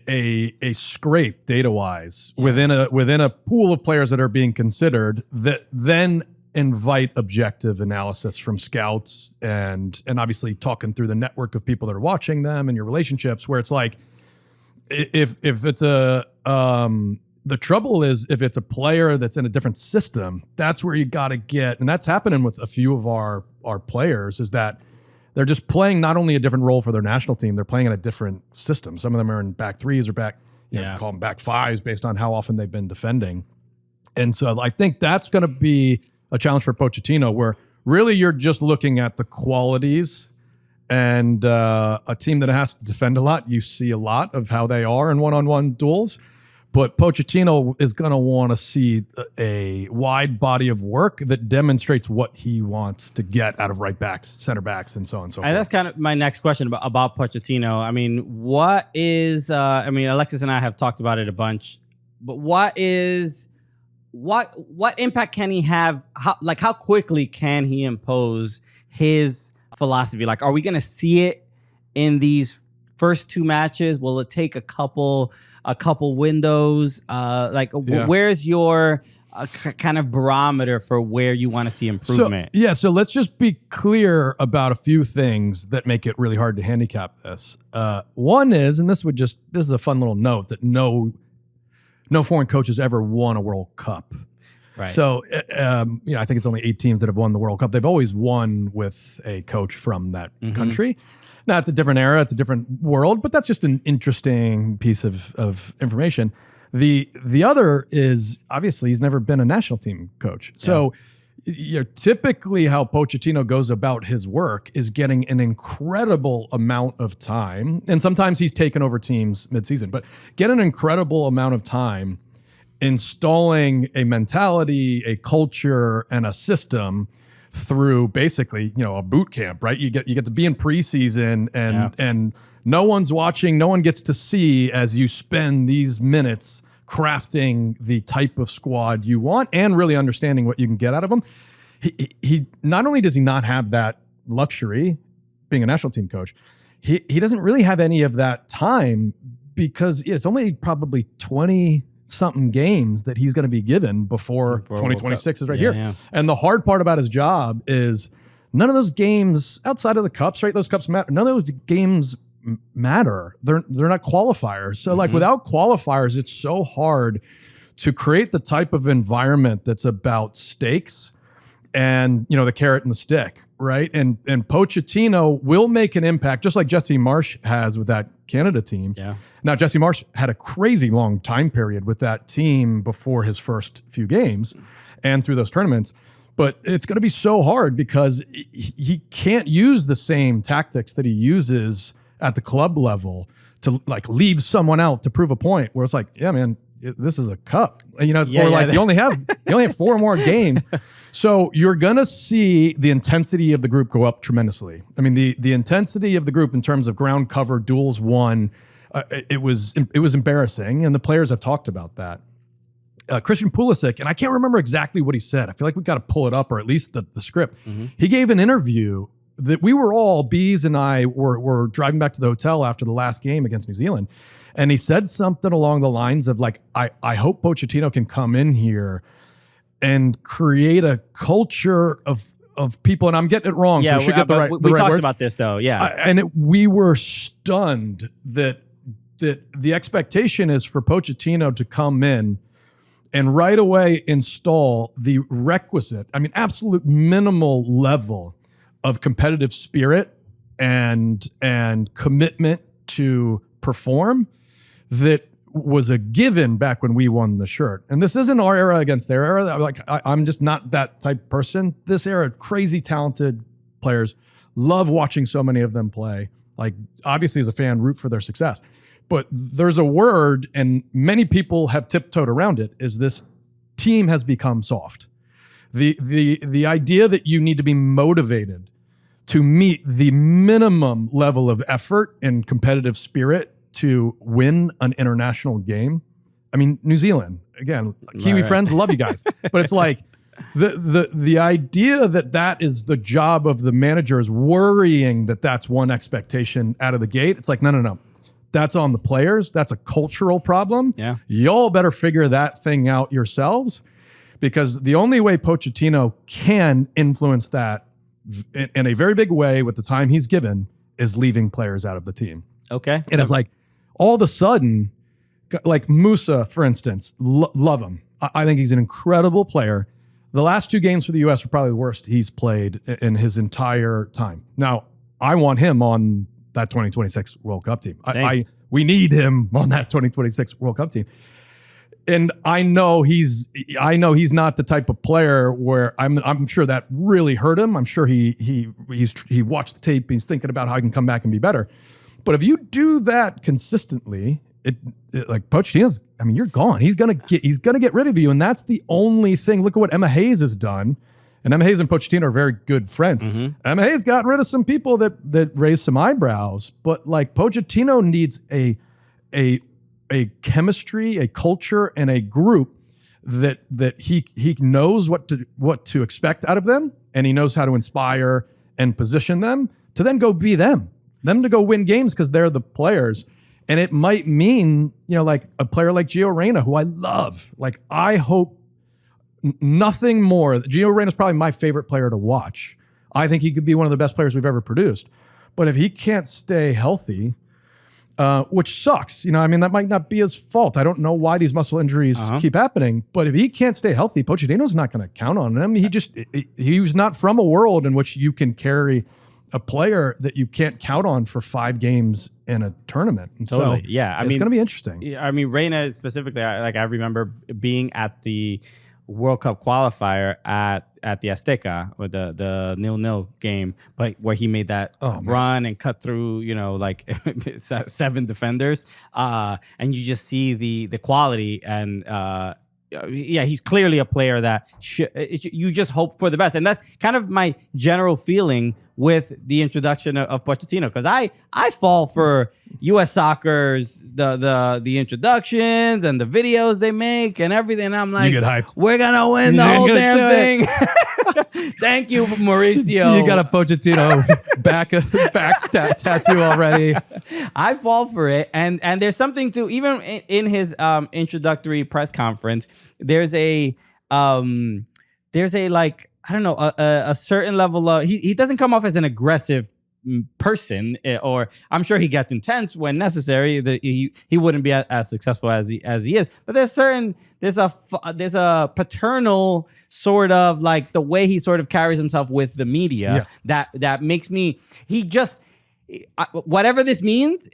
a scrape data-wise within a pool of players that are being considered, that then invite objective analysis from scouts and obviously talking through the network of people that are watching them and your relationships, where it's like, if it's the trouble is if it's a player that's in a different system, that's where you got to get, and that's happening with a few of our players, is that they're just playing not only a different role for their national team, they're playing in a different system. Some of them are in back threes or back, call them back fives based on how often they've been defending. And so I think that's going to be a challenge for Pochettino, where really you're just looking at the qualities, and a team that has to defend a lot, you see a lot of how they are in one-on-one duels. But Pochettino is going to want to see a wide body of work that demonstrates what he wants to get out of right backs, center backs, and so on and so forth. And that's kind of my next question about Pochettino. I mean, what is, Alexis and I have talked about it a bunch, but what impact can he have? How quickly can he impose his philosophy? Like, are we going to see it in these first two matches? Will it take a couple windows? Where's your kind of barometer for where you want to see improvement? So let's just be clear about a few things that make it really hard to handicap this. One is, and this is a fun little note, that no foreign coach has ever won a World Cup. Right. So, I think it's only 8 teams that have won the World Cup. They've always won with a coach from that country. Now, it's a different era, it's a different world, but that's just an interesting piece of information. The other is, obviously, he's never been a national team coach. So, typically how Pochettino goes about his work is getting an incredible amount of time, and sometimes he's taken over teams midseason, but get an incredible amount of time installing a mentality, a culture, and a system through basically, a boot camp, right? You get to be in preseason, and no one's watching, no one gets to see as you spend these minutes crafting the type of squad you want and really understanding what you can get out of them. He not only does he not have that luxury being a national team coach, he doesn't really have any of that time, because it's only probably 20 something games that he's going to be given before 2026 is right here. Yeah. And the hard part about his job is none of those games outside of the cups, right? Those cups matter. None of those games matter. They're not qualifiers. So like without qualifiers, it's so hard to create the type of environment that's about stakes and, you know, the carrot and the stick, right? And Pochettino will make an impact, just like Jesse Marsch has with that Canada team. Yeah. Now, Jesse Marsch had a crazy long time period with that team before his first few games and through those tournaments. But it's going to be so hard because he can't use the same tactics that he uses at the club level to like leave someone out to prove a point where it's like, yeah, man, this is a cup, you know, or like you only have 4 more games. So you're going to see the intensity of the group go up tremendously. I mean, the intensity of the group in terms of ground cover, duels won, it was embarrassing. And the players have talked about that. Christian Pulisic, and I can't remember exactly what he said. I feel like we've got to pull it up, or at least the script. He gave an interview that we were all, Bees and I were driving back to the hotel after the last game against New Zealand. And he said something along the lines of like, I hope Pochettino can come in here and create a culture of people. And I'm getting it wrong, so we should get the right we right talked words. about this though, We were stunned that the expectation is for Pochettino to come in and right away install the requisite, I mean, absolute minimal level of competitive spirit and commitment to perform that was a given back when we won the shirt. And this isn't our era against their era. Like I'm just not that type of person. This era, crazy talented players, love watching so many of them play. Like obviously as a fan, root for their success. But there's a word, and many people have tiptoed around it, is this team has become soft. The idea that you need to be motivated to meet the minimum level of effort and competitive spirit to win an international game. I mean, New Zealand, again, Kiwi friends, love you guys. But it's like the idea that is the job of the managers, worrying that that's one expectation out of the gate. It's like, no. That's on the players. That's a cultural problem. Yeah. Y'all better figure that thing out yourselves, because the only way Pochettino can influence that in a very big way with the time he's given is leaving players out of the team. Okay. And it's like all of a sudden, like Musa, for instance, love him. I think he's an incredible player. The last 2 games for the U.S. were probably the worst he's played in his entire time. Now, I want him on that 2026 World Cup team. We need him on that 2026 World Cup team. And I know he's not the type of player where I'm sure that really hurt him. I'm sure he watched the tape. He's thinking about how he can come back and be better. But if you do that consistently, it like Pochettino's, I mean, you're gone. He's gonna get rid of you, and that's the only thing. Look at what Emma Hayes has done. And Emma Hayes and Pochettino are very good friends. Emma Hayes got rid of some people that raised some eyebrows, but like Pochettino needs a chemistry, a culture, and a group that he knows what to expect out of them, and he knows how to inspire and position them to then go be them to go win games because they're the players. And it might mean, you know, like a player like Gio Reyna, who I love. Like I hope nothing more. Gio Reyna is probably my favorite player to watch. I think he could be one of the best players we've ever produced. But if he can't stay healthy, which sucks, you know, I mean, that might not be his fault. I don't know why these muscle injuries keep happening. But if he can't stay healthy, Pochettino's not going to count on him. He's not from a world in which you can carry a player that you can't count on for 5 games in a tournament. And totally. So yeah. it's going to be interesting. I mean, Reyna specifically, I remember being at the World Cup qualifier at the Azteca with the 0-0 game, but where he made that run and cut through, you know, like 7 defenders, and you just see the quality and. He's clearly a player that you just hope for the best. And that's kind of my general feeling with the introduction of Pochettino, because I fall for U.S. Soccer's the introductions and the videos they make and everything. And I'm like, you get hyped. We're gonna win the whole damn thing. Thank you, Mauricio. You got a Pochettino back tattoo already. I fall for it, and there's something to even in his introductory press conference. There's a like, I don't know, a certain level of he doesn't come off as an aggressive person, or I'm sure he gets intense when necessary. That he wouldn't be as successful as he is. But there's a paternal sort of like the way he sort of carries himself with the media that makes me whatever this means,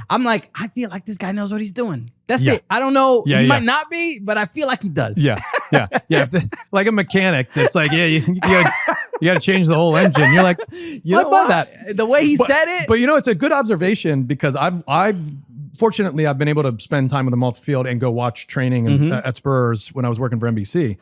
I'm like, I feel like this guy knows what he's doing. That's it. I don't know. He might not be, but I feel like he does. Yeah. Like a mechanic that's like, you got to change the whole engine. You're like, you know what? That the way he said it. But it's a good observation because fortunately I've been able to spend time with him off the field and go watch training at Spurs when I was working for NBC.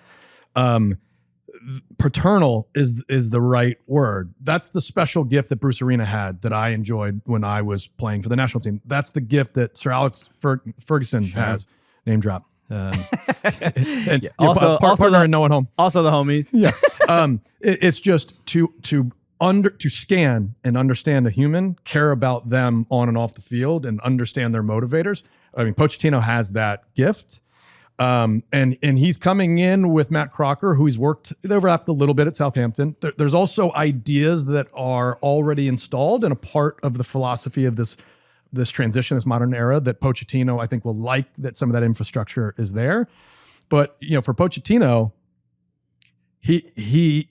Paternal is the right word. That's the special gift that Bruce Arena had that I enjoyed when I was playing for the national team. That's the gift that Sir Alex Ferguson has. Name drop. And partner in No One Home. Also the homies. Yeah. It's just to scan and understand a human, care about them on and off the field, and understand their motivators. I mean, Pochettino has that gift. And he's coming in with Matt Crocker, who they overlapped a little bit at Southampton. There's also ideas that are already installed and a part of the philosophy of this transition, this modern era, that Pochettino, I think, will like that some of that infrastructure is there. But, for Pochettino, this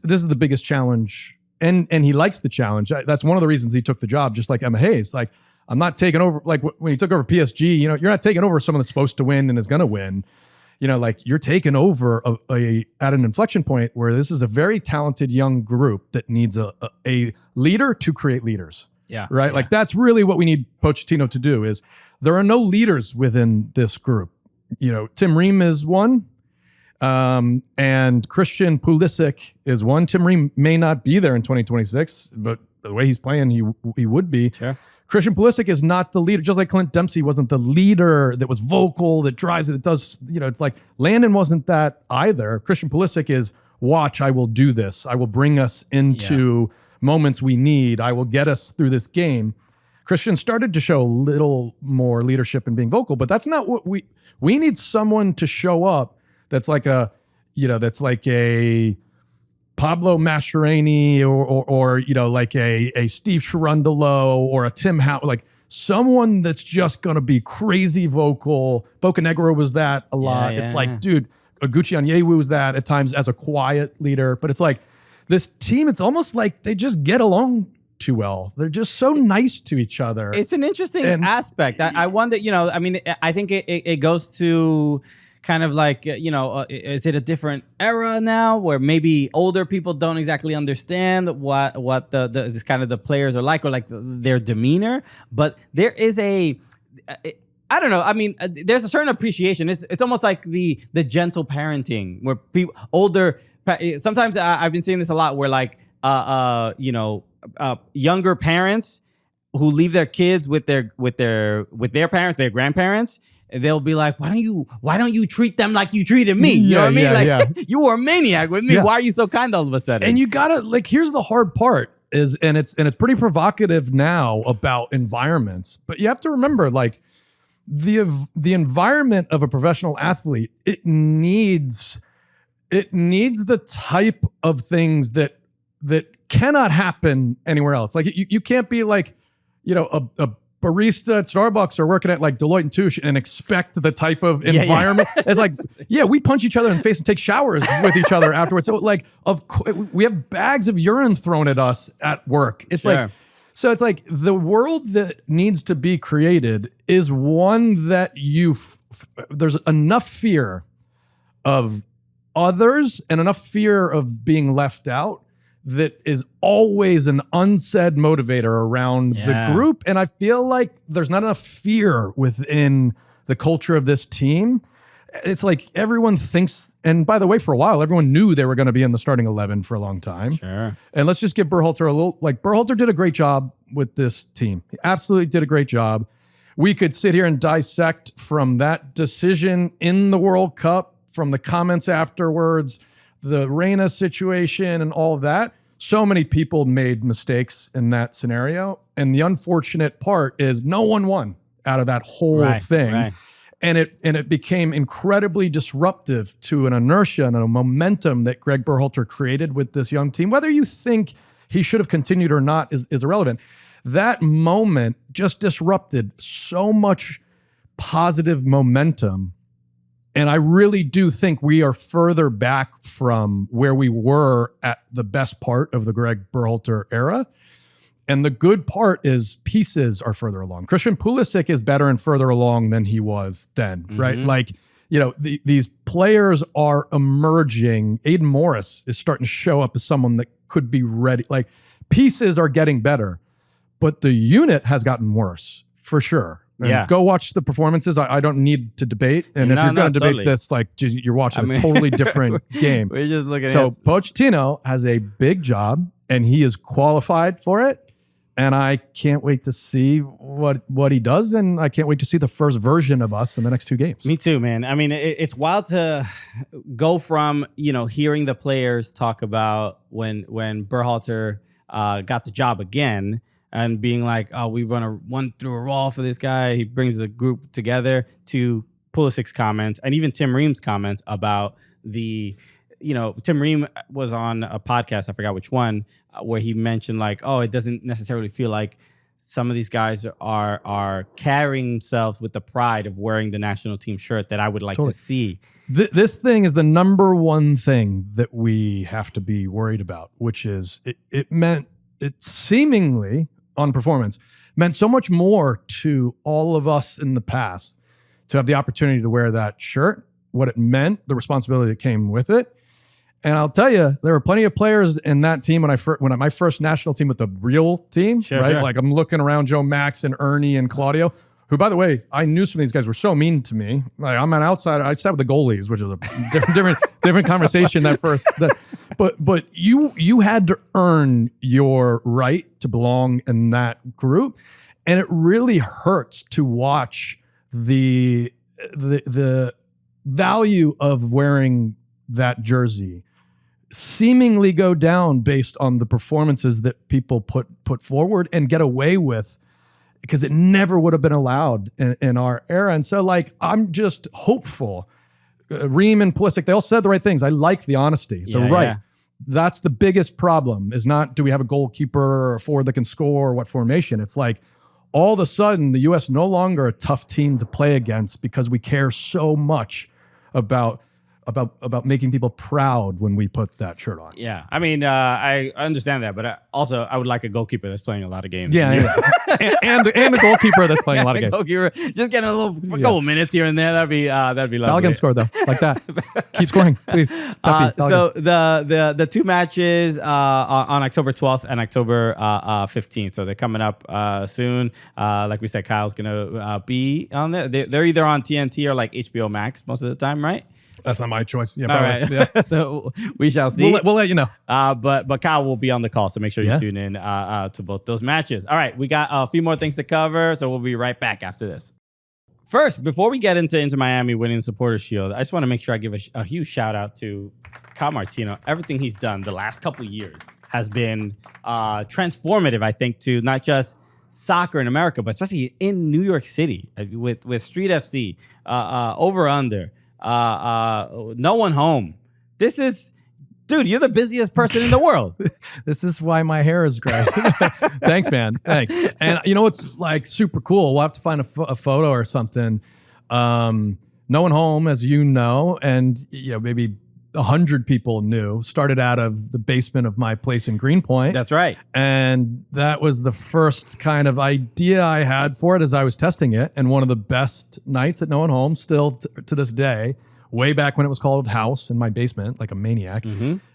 is the biggest challenge, and he likes the challenge. That's one of the reasons he took the job, just like Emma Hayes. Like, I'm not taking over, like when he took over PSG, you're not taking over someone that's supposed to win and is going to win. Like you're taking over at an inflection point where this is a very talented young group that needs a leader to create leaders. Yeah. Right. Yeah. Like that's really what we need Pochettino to do. Is there are no leaders within this group. Tim Ream is one. And Christian Pulisic is one. Tim Ream may not be there in 2026, but the way he's playing, he would be. Sure. Christian Pulisic is not the leader, just like Clint Dempsey wasn't the leader that was vocal, that drives it, that does, it's like Landon wasn't that either. Christian Pulisic is, watch, I will do this. I will bring us into moments we need. I will get us through this game. Christian started to show a little more leadership and being vocal, but that's not what we need. Someone to show up that's like a Pablo Mascherani or like a Steve Cherundolo or a Tim Howe, like someone that's just going to be crazy vocal. Bocanegra was that a lot. It's like, dude, Oguchi Onyewu was that at times as a quiet leader. But it's like this team, it's almost like they just get along too well. They're just so nice to each other. It's an interesting aspect. I wonder, I think it goes to kind of like, is it a different era now where maybe older people don't exactly understand what this kind of the players are like, or like their demeanor, but there is I don't know. I mean, there's a certain appreciation. It's almost like the gentle parenting where people sometimes I've been seeing this a lot where like, younger parents who leave their kids with their parents, their grandparents, they'll be like, why don't you treat them like you treated me? You know what I mean? Like you were a maniac with me. Why are you so kind all of a sudden? And you gotta, like, here's the hard part is, and it's pretty provocative now about environments, but you have to remember, like, the environment of a professional athlete, it needs the type of things that cannot happen anywhere else. Like you can't be like, a barista at Starbucks or working at like Deloitte and Touche and expect the type of environment. It's like, we punch each other in the face and take showers with each other afterwards. So like, we have bags of urine thrown at us at work. It's like, so it's like the world that needs to be created is one that there's enough fear of others and enough fear of being left out that is always an unsaid motivator around the group. And I feel like there's not enough fear within the culture of this team. It's like everyone thinks, and by the way, for a while, everyone knew they were going to be in the starting 11 for a long time. Sure. And let's just give Berhalter Berhalter did a great job with this team. He absolutely did a great job. We could sit here and dissect from that decision in the World Cup, from the comments afterwards, the Reina situation and all of that. So many people made mistakes in that scenario. And the unfortunate part is no one won out of that whole thing. Right. And it became incredibly disruptive to an inertia and a momentum that Greg Berhalter created with this young team. Whether you think he should have continued or not is irrelevant. That moment just disrupted so much positive momentum. And I really do think we are further back from where we were at the best part of the Greg Berhalter era. And the good part is pieces are further along. Christian Pulisic is better and further along than he was then, right? Like, these players are emerging. Aiden Morris is starting to show up as someone that could be ready. Like, pieces are getting better, but the unit has gotten worse for sure. And go watch the performances. I don't need to debate. And if you're going to debate this, like, you're watching a totally different game. We're just looking so at Pochettino has a big job, and he is qualified for it. And I can't wait to see what he does, and I can't wait to see the first version of us in the next 2 games. Me too, man. I mean, it's wild to go from hearing the players talk about when Berhalter got the job again, and being like, oh, we run through a wall for this guy. He brings the group together, to Pulisic's comments and even Tim Ream's comments about Tim Ream was on a podcast, I forgot which one, where he mentioned like, oh, it doesn't necessarily feel like some of these guys are carrying themselves with the pride of wearing the national team shirt that I would like to see. This thing is the number one thing that we have to be worried about, which is it seemingly on performance meant so much more to all of us in the past to have the opportunity to wear that shirt, what it meant, the responsibility that came with it. And I'll tell you, there were plenty of players in that team when my first national team with the real team, right? Sure. Like, I'm looking around Joe Max and Ernie and Claudio, who, by the way, I knew some of these guys were so mean to me. Like, I'm an outsider. I sat with the goalies, which is a different conversation but you had to earn your right to belong in that group. And it really hurts to watch the value of wearing that jersey seemingly go down based on the performances that people put forward and get away with, because it never would have been allowed in our era. And so, like, I'm just hopeful. Ream and Pulisic, they all said the right things. I like the honesty. They're right. Yeah. That's the biggest problem, is not do we have a goalkeeper or a forward that can score or what formation. It's like, all of a sudden, the U.S. no longer a tough team to play against because we care so much about making people proud when we put that shirt on. Yeah, I mean, I understand that, but I would like a goalkeeper that's playing a lot of games. Yeah, and a goalkeeper that's playing a lot of games. Goalkeeper, just getting a couple minutes here and there. That'd be lovely. Balogun scored though, like that. Keep scoring, please. So the 2 matches on October 12th and October 15th. So they're coming up soon. Like we said, Kyle's gonna be on there. They're either on TNT or like HBO Max most of the time, right? That's not my choice. Yeah, all right. Yeah. So we shall see. We'll let you know. But Kyle will be on the call, so make sure you tune in to both those matches. All right, we got a few more things to cover, so we'll be right back after this. First, before we get into Miami winning the Supporters Shield, I just want to make sure I give a huge shout out to Kyle Martino. Everything he's done the last couple of years has been transformative, I think, to not just soccer in America, but especially in New York City with Street FC, Over Under. No One Home. This is, dude, you're the busiest person in the world. This is why my hair is gray. Thanks, man. Thanks. And you know what's like super cool? We'll have to find a photo or something. No One Home, as you know, and maybe 100 people knew, started out of the basement of my place in Greenpoint. That's right. And that was the first kind of idea I had for it as I was testing it. And one of the best nights at No One Home, still to this day, way back when it was called House in my basement, like a maniac,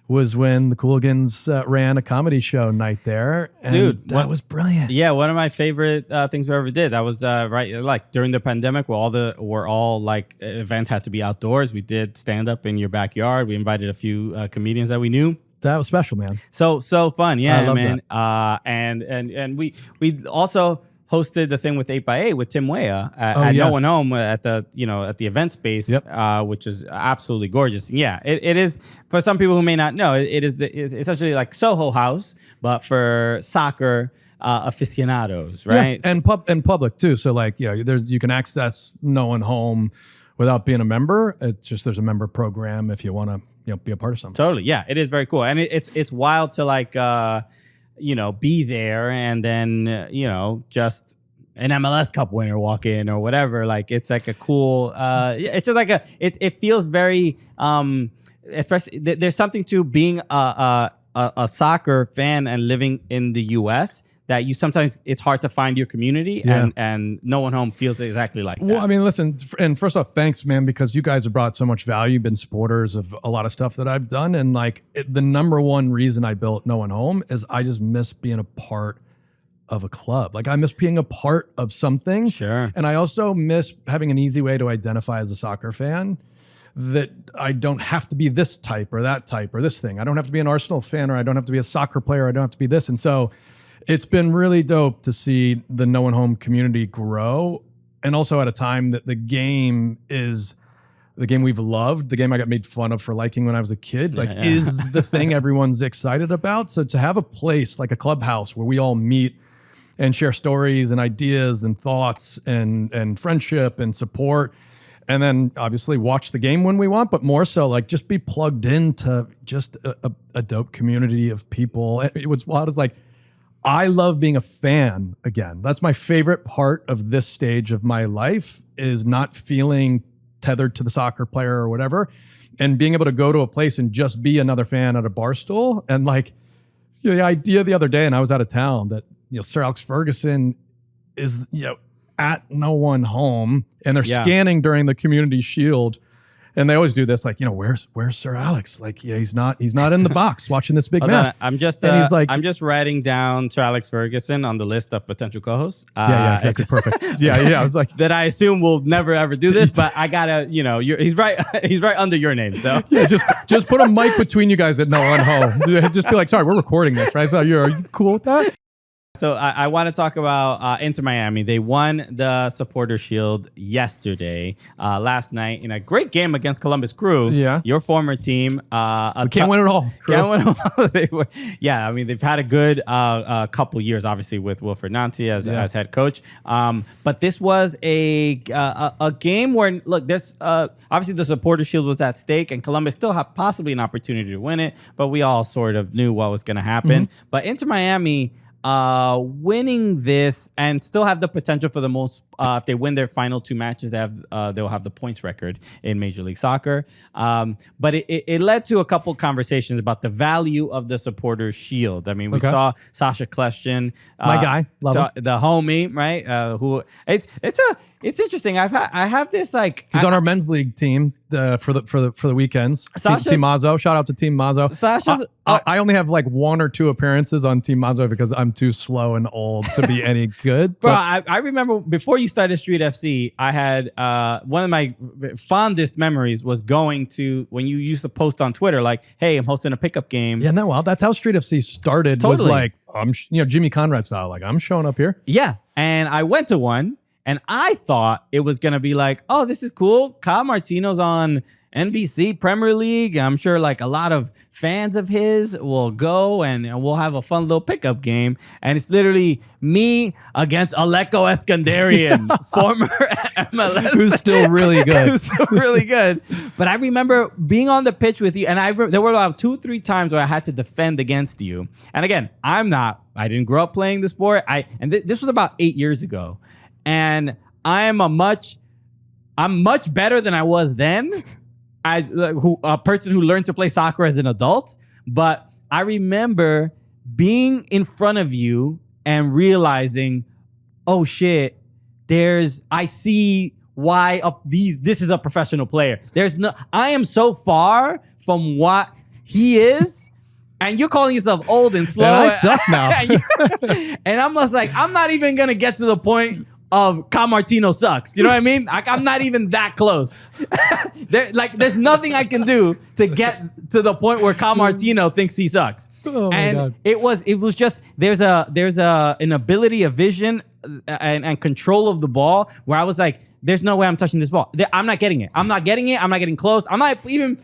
was when the Cooligans ran a comedy show night there. And dude, that was brilliant. Yeah, one of my favorite things we ever did. That was right, like during the pandemic, where all like events had to be outdoors. We did stand up in your backyard. We invited a few comedians that we knew. That was special, man. So fun, yeah, I love man. that. And we also hosted the thing with 8x8 with Tim Weah at No One Home at the event space, which is absolutely gorgeous. Yeah, it is, for some people who may not know, it's essentially like Soho House, but for soccer aficionados, right? Yeah, and public too. So like, you can access No One Home without being a member. It's just there's a member program if you want to be a part of something. Totally, yeah, it is very cool, and it's wild to like. be there and then, just an MLS Cup winner walk in or whatever. Like, it's like a cool, it's just like it feels very, especially there's something to being a soccer fan and living in the US that you sometimes it's hard to find your community and no one home feels exactly like that. Well, I mean, listen, and first off, thanks, man, because you guys have brought so much value, you've been supporters of a lot of stuff that I've done. And like the number one reason I built No One Home is I just miss being a part of a club. Like I miss being a part of something. Sure. And I also miss having an easy way to identify as a soccer fan, that I don't have to be this type or that type or this thing. I don't have to be an Arsenal fan, or I don't have to be a soccer player. I don't have to be this. And so it's been really dope to see the No One Home community grow. And also at a time that the game is the game we've loved, the game I got made fun of for liking when I was a kid, is the thing everyone's excited about. So to have a place like a clubhouse where we all meet and share stories and ideas and thoughts and friendship and support, and then obviously watch the game when we want, but more so like just be plugged into just a dope community of people. What's wild is like, I love being a fan again. That's my favorite part of this stage of my life, is not feeling tethered to the soccer player or whatever, and being able to go to a place and just be another fan at a bar stool. And like the idea the other day, and I was out of town, that Sir Alex Ferguson is at No One Home, and they're scanning during the Community Shield. And they always do this, like, where's Sir Alex? Like, he's not in the box watching this big match. I'm just I'm just writing down Sir Alex Ferguson on the list of potential co-hosts. Exactly, perfect. Yeah. I was like, that I assume will never ever do this, but I gotta, he's right. He's right under your name. So yeah, just put a mic between you guys at No One Home. Just be like, sorry, we're recording this, right? So are you cool with that? So I want to talk about Inter Miami. They won the Supporter Shield yesterday, last night, in a great game against Columbus Crew. Yeah. Your former team. We can't win it all. Can't win it all. I mean, they've had a good couple years, obviously, with Wilfred Nancy as head coach. But this was a game where, look, there's obviously the Supporter Shield was at stake, and Columbus still had possibly an opportunity to win it, but we all sort of knew what was going to happen. Mm-hmm. But Inter Miami winning this and still have the potential for the most, if they win their final two matches, they'll have the points record in Major League Soccer. But it led to a couple conversations about the value of the Supporters Shield. I mean, we saw Sasha Kleshtin, my guy, love him. The homie, right? Who it's interesting. I have this like he's on our men's league team for the weekends. Team Mazzo. Shout out to Team Mazzo. Sasha's. I only have like 1 or 2 appearances on Team Mazzo because I'm too slow and old to be any good. Bro, I remember before you started Street FC, I had one of my fondest memories was going to when you used to post on Twitter like, "Hey, I'm hosting a pickup game." Yeah, no, well, that's how Street FC started. Totally. Was like, Jimmy Conrad style. Like, I'm showing up here. Yeah, and I went to one. And I thought it was going to be like, oh, this is cool. Kyle Martino's on NBC Premier League. I'm sure like a lot of fans of his will go and we'll have a fun little pickup game. And it's literally me against Aleko Eskandarian, former MLS. Who's still really good. Who's still really good. But I remember being on the pitch with you. And there were about 2-3 times where I had to defend against you. And again, I didn't grow up playing the sport. This was about 8 years ago. And I'm much better than I was then. A person who learned to play soccer as an adult. But I remember being in front of you and realizing, oh shit, I see why this is a professional player. I am so far from what he is. And you're calling yourself old and slow. And I suck now. And I'm just like, I'm not even going to get to the point of Kyle Martino sucks. You know what I mean? Like, I'm not even that close. There's nothing I can do to get to the point where Kyle Martino thinks he sucks. Oh my God. it was just there's an ability, a vision, and control of the ball where I was like, there's no way I'm touching this ball. I'm not getting it. I'm not getting close. I'm not even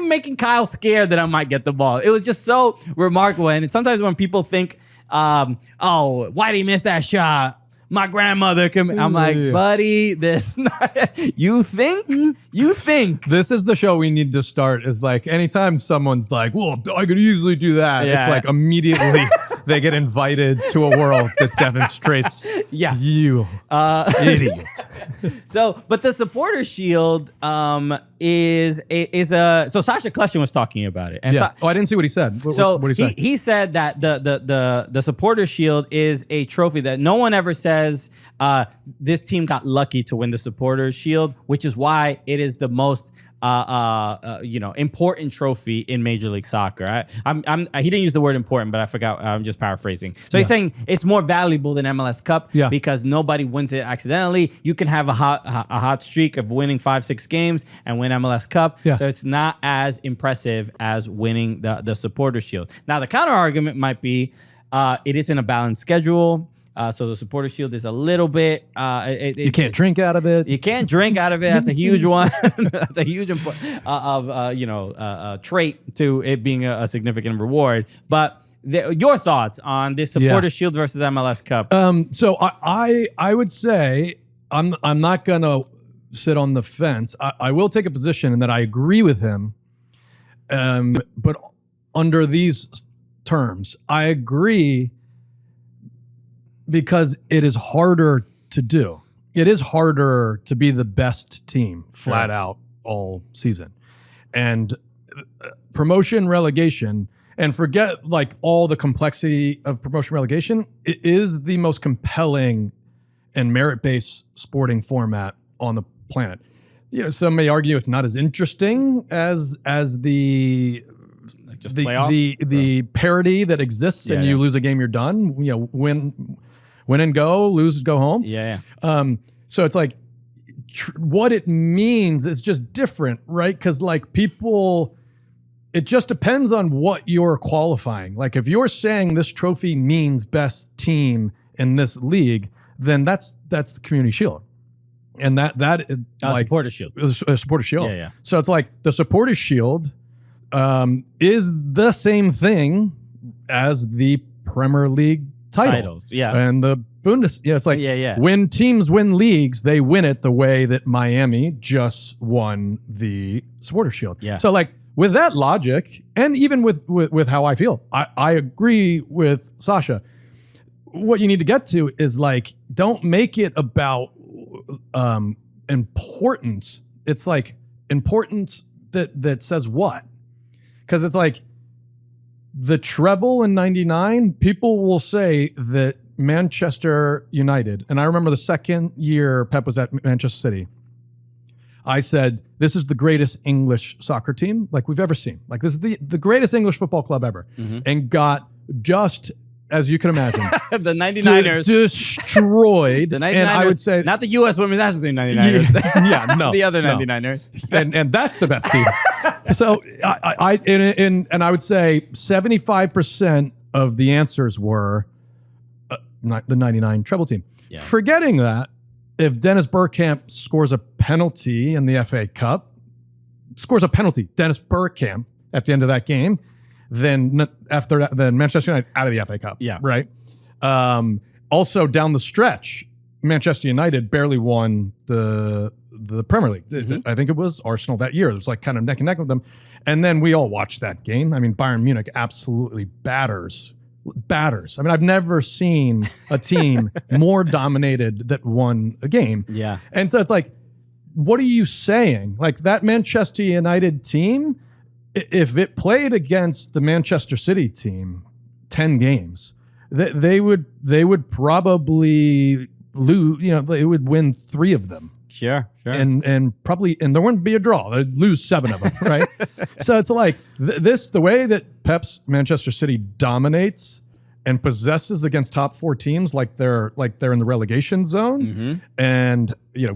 making Kyle scared that I might get the ball. It was just so remarkable. And sometimes when people think, oh, why did he miss that shot? My grandmother can. I'm like, buddy, this. You think? This is the show we need to start. Is like anytime someone's like, well, I could easily do that. Yeah. It's like immediately they get invited to a world that demonstrates you idiot. So, but the supporter shield is a so Sasha Kleshin was talking about it. And I didn't see what he said. What did he say? He said that the supporter shield is a trophy that no one ever says this team got lucky to win the supporter shield, which is why it is the most important trophy in Major League Soccer. He didn't use the word important, but I forgot. I'm just paraphrasing. So he's saying it's more valuable than MLS Cup because nobody wins it accidentally. You can have a hot streak of winning 5-6 games and win MLS Cup. So it's not as impressive as winning the supporter shield. Now the counter argument might be it isn't a balanced schedule. So the supporter shield is a little bit. You can't drink out of it. You can't drink out of it. That's a huge one. That's a huge trait to it being a significant reward. But your thoughts on this supporter shield versus MLS Cup? So I would say I'm not gonna sit on the fence. I will take a position in that I agree with him. But under these terms, I agree. Because it is harder to do. It is harder to be the best team flat out all season. And promotion, relegation, and forget like all the complexity of promotion, relegation, it is the most compelling and merit-based sporting format on the planet. Some may argue it's not as interesting as the parity that exists, and you lose a game, you're done. Win and go, lose, go home. So it's like what it means is just different, right? Because like people, it just depends on what you're qualifying. Like if you're saying this trophy means best team in this league, then that's the Community Shield, and that supporter shield, supporter shield. So it's like the supporter shield is the same thing as the Premier League titles, and the Bundes. It's like when teams win leagues, they win it the way that Miami just won the Supporter Shield. So like with that logic, and even with how I feel, I agree with Sasha. What you need to get to is like, don't make it about importance. It's like importance that says what? Because it's like, the treble in 99, people will say that Manchester United, and I remember the second year Pep was at Manchester City, I said, this is the greatest English soccer team like we've ever seen. Like this is the greatest English football club ever. And got just, as you can imagine, the 99ers destroyed. The 99ers, and I would say, not the U.S. Women's National Team 99ers. No. The other 99ers. And that's the best team. So I would say 75% of the answers were not the 99 treble team. Forgetting that, if Dennis Bergkamp scores a penalty in the FA Cup, Dennis Bergkamp at the end of that game, then after that, then Manchester United out of the FA Cup. Right. Also down the stretch, Manchester United barely won the Premier League. I think it was Arsenal that year. It was like kind of neck and neck with them. And then we all watched that game. I mean, Bayern Munich absolutely batters. I mean, I've never seen a team more dominated that won a game. And so it's like, what are you saying? Like that Manchester United team, if it played against the Manchester City team 10 games, they would probably lose, they would win 3 of them. Sure. And there wouldn't be a draw. They'd lose 7 of them, right? So it's like the way that Pep's Manchester City dominates and possesses against top 4 teams like they're in the relegation zone and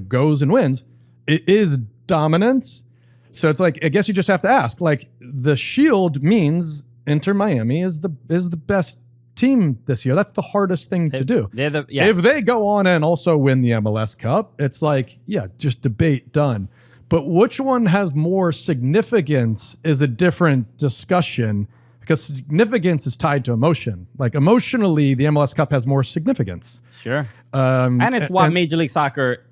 goes and wins. It is dominance. So it's like, I guess you just have to ask, like the Shield means Inter Miami is the best team this year. That's the hardest thing to do. If they go on and also win the MLS Cup, it's like, just debate done. But which one has more significance is a different discussion, because significance is tied to emotion. Like emotionally, the MLS Cup has more significance. Sure. And it's what Major League Soccer,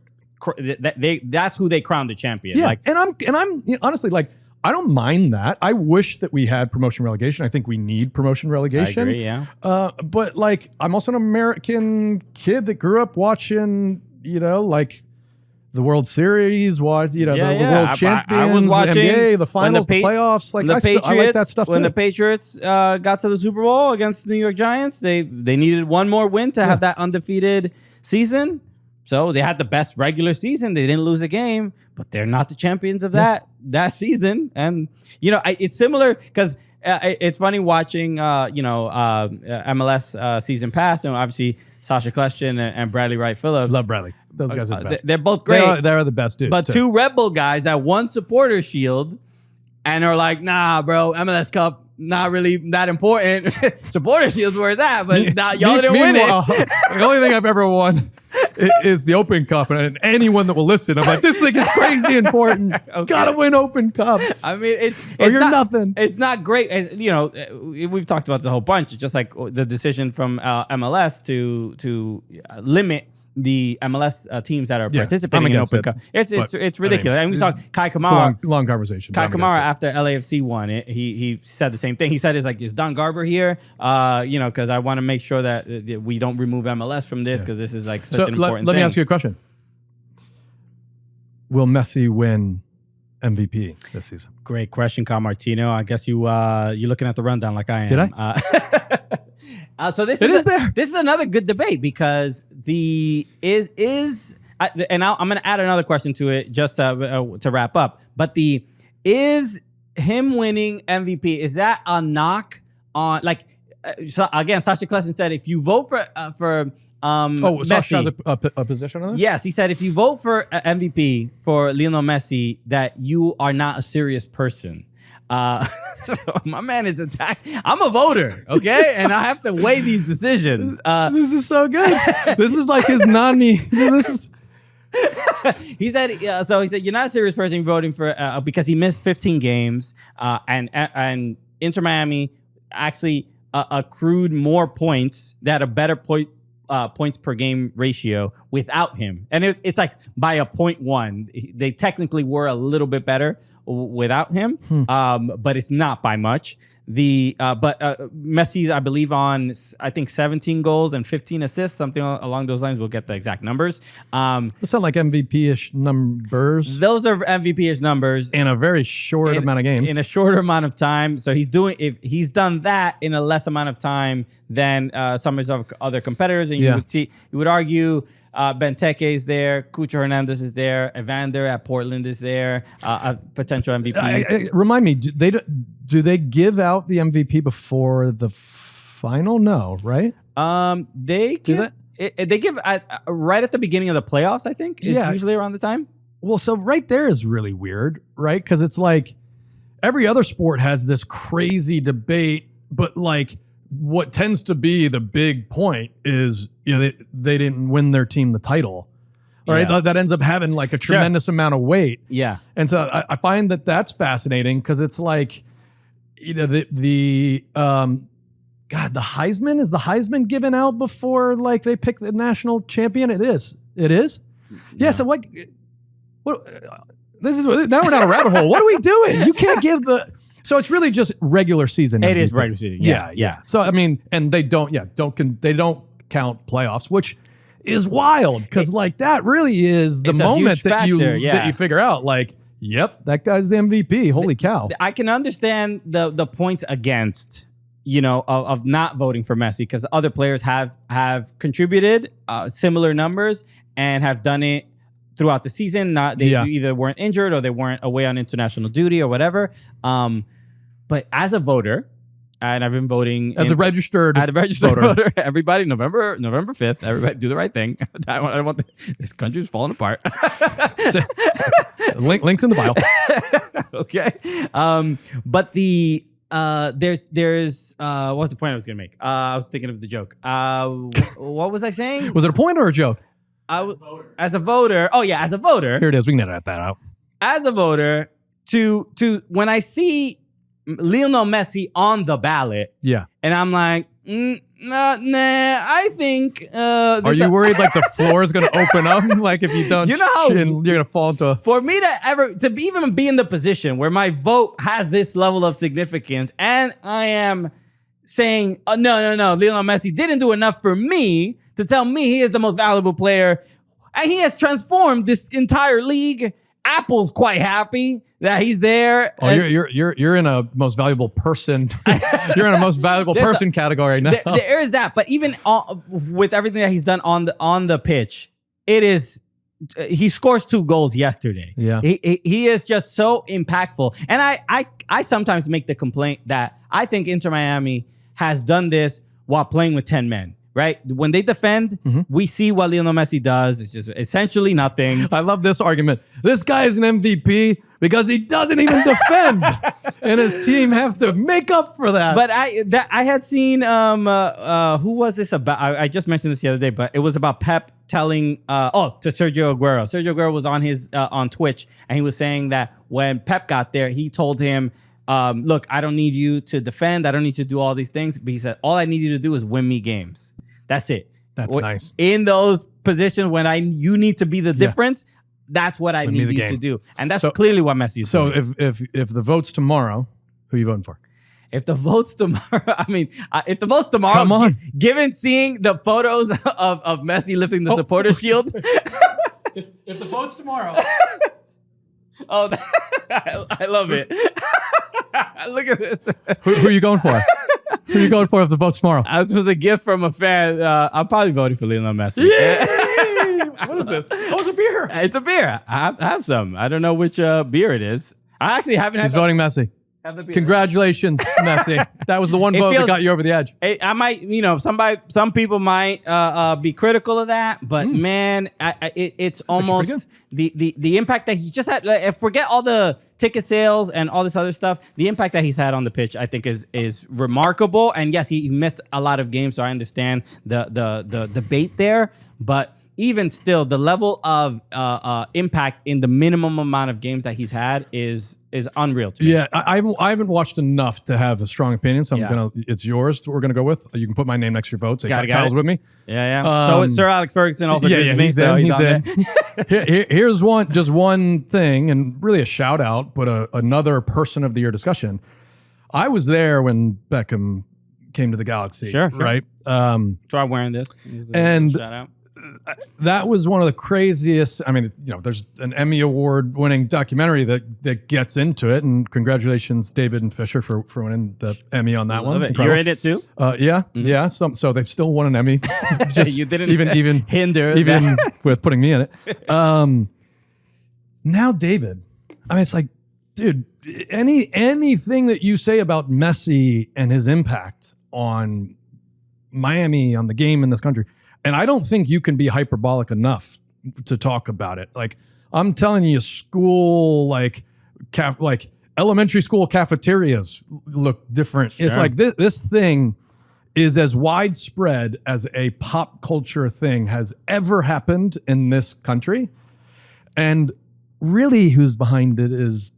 that's who they crown the champion. Yeah. Like, and I'm honestly like, I don't mind that. I wish that we had promotion relegation. I think we need promotion relegation. I agree, yeah. But like, I'm also an American kid that grew up watching, like the World Series, the World Champions, I was watching the NBA, the finals, the playoffs. Like, I like that stuff when too. the Patriots got to the Super Bowl against the New York Giants, they needed one more win to have that undefeated season. So they had the best regular season. They didn't lose a game, but they're not the champions of that season. And, it's similar because it's funny watching, MLS season pass. And obviously, Sasha Kleshtin and Bradley Wright Phillips. Love Bradley. Those guys are the best. They're both great. They're the best dudes. But two Red Bull guys that won Supporter Shield and are like, nah, bro, MLS Cup, not really that important. Supporter Shield's where it's at, but y'all didn't win it. The only thing I've ever won is the Open Cup. And anyone that will listen, I'm like, this thing is crazy important. Okay. Gotta win Open Cups. I mean, it's you're nothing. It's not great. We've talked about this a whole bunch. It's just like the decision from MLS to limit the MLS teams that are participating in Open Cup. It's ridiculous. And we saw Kai Kamara. It's a long conversation. Kai Kamara, after LAFC won it, he said the same thing. He said, is Don Garber here? Because I want to make sure that we don't remove MLS from this because this is like such an important thing. Let me ask you a question. Will Messi win MVP this season? Great question, Kyle Martino. I guess you're looking at the rundown like I am. Did I? So this is another good debate because I'm going to add another question to it just to wrap up. But is him winning MVP, is that a knock on so again, Sasha Kleshtin said if you vote for Messi, Sasha has a position on this? Yes, he said if you vote for MVP for Lionel Messi, that you are not a serious person. So my man is attacked. I'm a voter, okay, and I have to weigh these decisions. This is so good. This is like his nani. This is. He said you're not a serious person voting for because he missed 15 games, and Inter Miami actually accrued more points that a better points per game ratio without him, and it's like by a 0.1. They technically were a little bit better without him, but it's not by much. But Messi's, I believe, on 17 goals and 15 assists, something along those lines. We'll get the exact numbers. Those sound like MVP-ish numbers. Those are MVP-ish numbers in a very short amount of games. In a shorter amount of time. So he's done that in a less amount of time than some of his other competitors. And you would argue Benteke is there, Cucho Hernandez is there, Evander at Portland is there, potential MVPs. Remind me, do they give out the MVP before the final? No, right? They give right at the beginning of the playoffs, I think, is usually around the time. Well, so right there is really weird, right? Because it's like every other sport has this crazy debate, but like what tends to be the big point is, they didn't win their team the title. Right, that ends up having like a tremendous amount of weight. Yeah, and so I find that's fascinating because it's like, the Heisman, is the Heisman given out before like they pick the national champion? It is. Yeah. So what? This is now we're down a rabbit hole. What are we doing? You can't give the. So it's really just regular season. It is regular season. Yeah. So I mean, and they don't count playoffs, which is wild because like that really is the moment that you figure out like, yep, that guy's the MVP. Holy cow! I can understand the points against of not voting for Messi because other players have contributed similar numbers and have done it throughout the season. They either weren't injured or they weren't away on international duty or whatever. But as a voter, and I've been voting as a registered voter. Everybody, November 5th. Everybody, do the right thing. I don't want this country's falling apart. Links in the bio. Okay, but there's what's the point I was gonna make? I was thinking of the joke. What was I saying? Was it a point or a joke? As a voter. Oh yeah, as a voter. Here it is. We can edit that out. As a voter, to when I see Lionel Messi on the ballot, and I'm like, Nah, I think. Are you worried like the floor is going to open up? Like if you don't, You know how- you're going to fall into a. For me to even be in the position where my vote has this level of significance, and I am saying, no, Lionel Messi didn't do enough for me to tell me he is the most valuable player, and he has transformed this entire league. Apple's quite happy that he's there. Oh, you're in a most valuable person. You're in a most valuable person category now. There is that, but even with everything that he's done on the pitch, it is. He scores 2 goals yesterday. Yeah, he is just so impactful, and I sometimes make the complaint that I think Inter Miami has done this while playing with 10 men. Right? When they defend, we see what Lionel Messi does. It's just essentially nothing. I love this argument. This guy is an MVP because he doesn't even defend, and his team have to make up for that. But I had seen who was this about? I just mentioned this the other day, but it was about Pep telling to Sergio Aguero. Sergio Aguero was on his on Twitch, and he was saying that when Pep got there, he told him, look, I don't need you to defend. I don't need you to do all these things. But he said, all I need you to do is win me games. That's it. That's nice. In those positions when you need to be the difference, that's what I need you to do. And that's clearly what Messi is doing. So if the vote's tomorrow, who are you voting for? If the vote's tomorrow, if the vote's tomorrow, Come on. Given seeing the photos of Messi lifting the supporter shield. If the vote's tomorrow. I love it. Look at this. Who are you going for? Who are you going for if the vote's tomorrow? This was a gift from a fan. I'm probably voting for Lionel Messi. Yay! What is this? Oh, it's a beer. It's a beer. I have some. I don't know which beer it is. I actually haven't. He's voting Messi. Congratulations, Messi. That was the one vote that got you over the edge. I might, some people might be critical of that, but man, it's almost the impact that he just had. Like, forget all the ticket sales and all this other stuff. The impact that he's had on the pitch, I think, is remarkable. And yes, he missed a lot of games, so I understand the debate there. But even still, the level of impact in the minimum amount of games that he's had is unreal to me. Yeah, I haven't watched enough to have a strong opinion, so it's yours that we're gonna go with. You can put my name next to your vote. Say Kyle's with me. Yeah. So it's Sir Alex Ferguson also agrees with me. He's in. Here's one thing, and really a shout out, but another person of the year discussion. I was there when Beckham came to the Galaxy. Sure. Right. Try wearing this. And shout out. That was one of the craziest. I mean, there's an Emmy Award-winning documentary that gets into it, and congratulations, David and Fisher, for winning the Emmy on that one. You're in it too. Yeah. So they've still won an Emmy. Just you didn't even hinder even with putting me in it. Now, David, I mean, it's like, dude, anything that you say about Messi and his impact on Miami, on the game in this country. And I don't think you can be hyperbolic enough to talk about it. Like, I'm telling you, school, like elementary school cafeterias look different. Sure. It's like this thing is as widespread as a pop culture thing has ever happened in this country. And really who's behind it is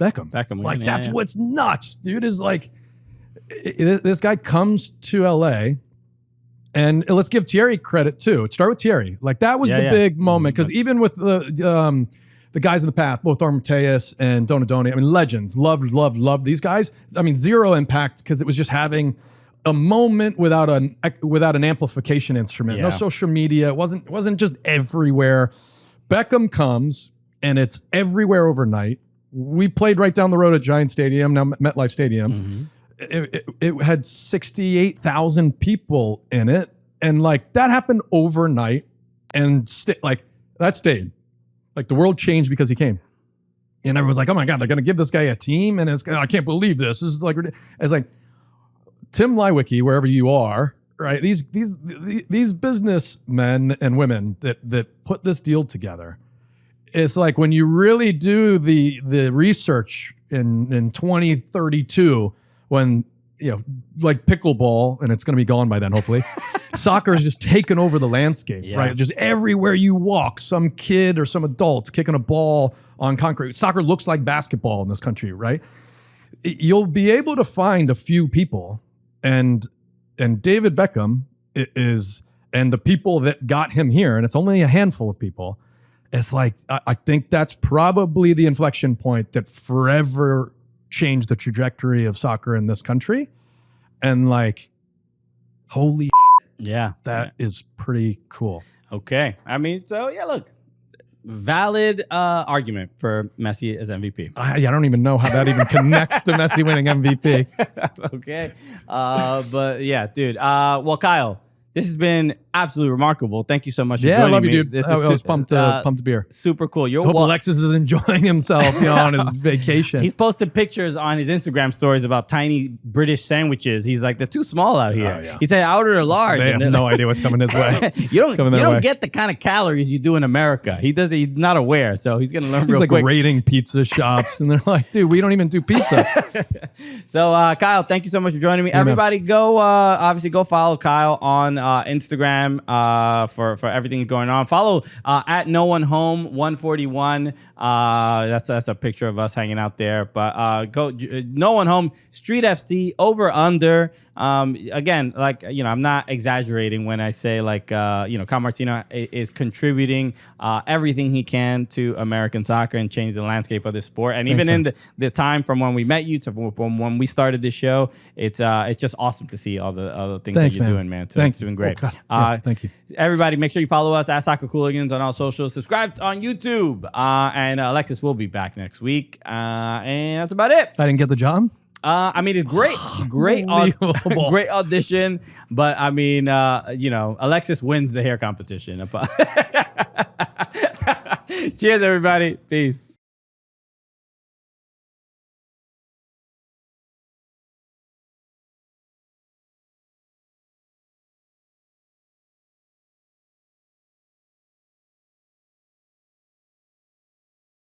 Beckham. Like, that's what's nuts, dude, is like, this guy comes to LA. And let's give Thierry credit too. Start with Thierry. Like, that was the big moment, because even with the guys in the path, both Armateus and Donadoni, I mean, legends, loved these guys. I mean, zero impact because it was just having a moment without an amplification instrument. No social media. It wasn't just everywhere. Beckham comes and it's everywhere overnight. We played right down the road at Giant Stadium, now MetLife Stadium. It had 68,000 people in it, and like that happened overnight, and that stayed. Like, the world changed because he came, and everyone's like, "Oh my God, they're gonna give this guy a team," and I can't believe this. This is like, it's like Tim Leiweke, wherever you are, right? These businessmen and women that put this deal together. It's like, when you really do the research in 2032. When, like pickleball, and it's going to be gone by then, hopefully, soccer is just taken over the landscape, right? Just everywhere you walk, some kid or some adult's kicking a ball on concrete. Soccer looks like basketball in this country, right? You'll be able to find a few people, and and David Beckham is, and the people that got him here, and it's only a handful of people. It's like, I think that's probably the inflection point that forever changed the trajectory of soccer in this country. And like, holy Yeah. that is pretty cool. Okay. I mean, so yeah, look, valid argument for Messi as MVP. I don't even know how that even connects to Messi winning MVP. Okay. But yeah, dude. Well, Kyle, this has been absolutely remarkable. Thank you so much for Yeah, I joining love you, me. dude. This I is was pumped beer. super cool. You're Hope wel- Alexis is enjoying himself, on his vacation. He's posted pictures on his Instagram stories about tiny British sandwiches. He's like, they're too small out here. Oh, yeah. He said, I ordered a large. They And have they're no idea what's coming his way. You don't coming their way. get the kind of calories you do in America. He's not aware, so he's gonna learn He's real like quick. raiding pizza shops, and they're like, dude, we don't even do pizza. So Kyle, thank you so much for joining me. man. Everybody go obviously go follow Kyle on Instagram for everything going on. Follow at No One Home 141. That's a picture of us hanging out there. But go No One Home Street FC over under. Again, like, I'm not exaggerating when I say like Kyle Martino is contributing everything he can to American soccer and change the landscape of this sport. And even in the time from when we met you to from when we started this show, it's just awesome to see all the other things that you're doing, man. So it's doing great. Thank you. Everybody, make sure you follow us at Soccer Cooligans on all socials. Subscribe on YouTube. And Alexis will be back next week. And that's about it. I didn't get the job. I mean, it's great, great audition. But I mean, Alexis wins the hair competition. Cheers, everybody. Peace.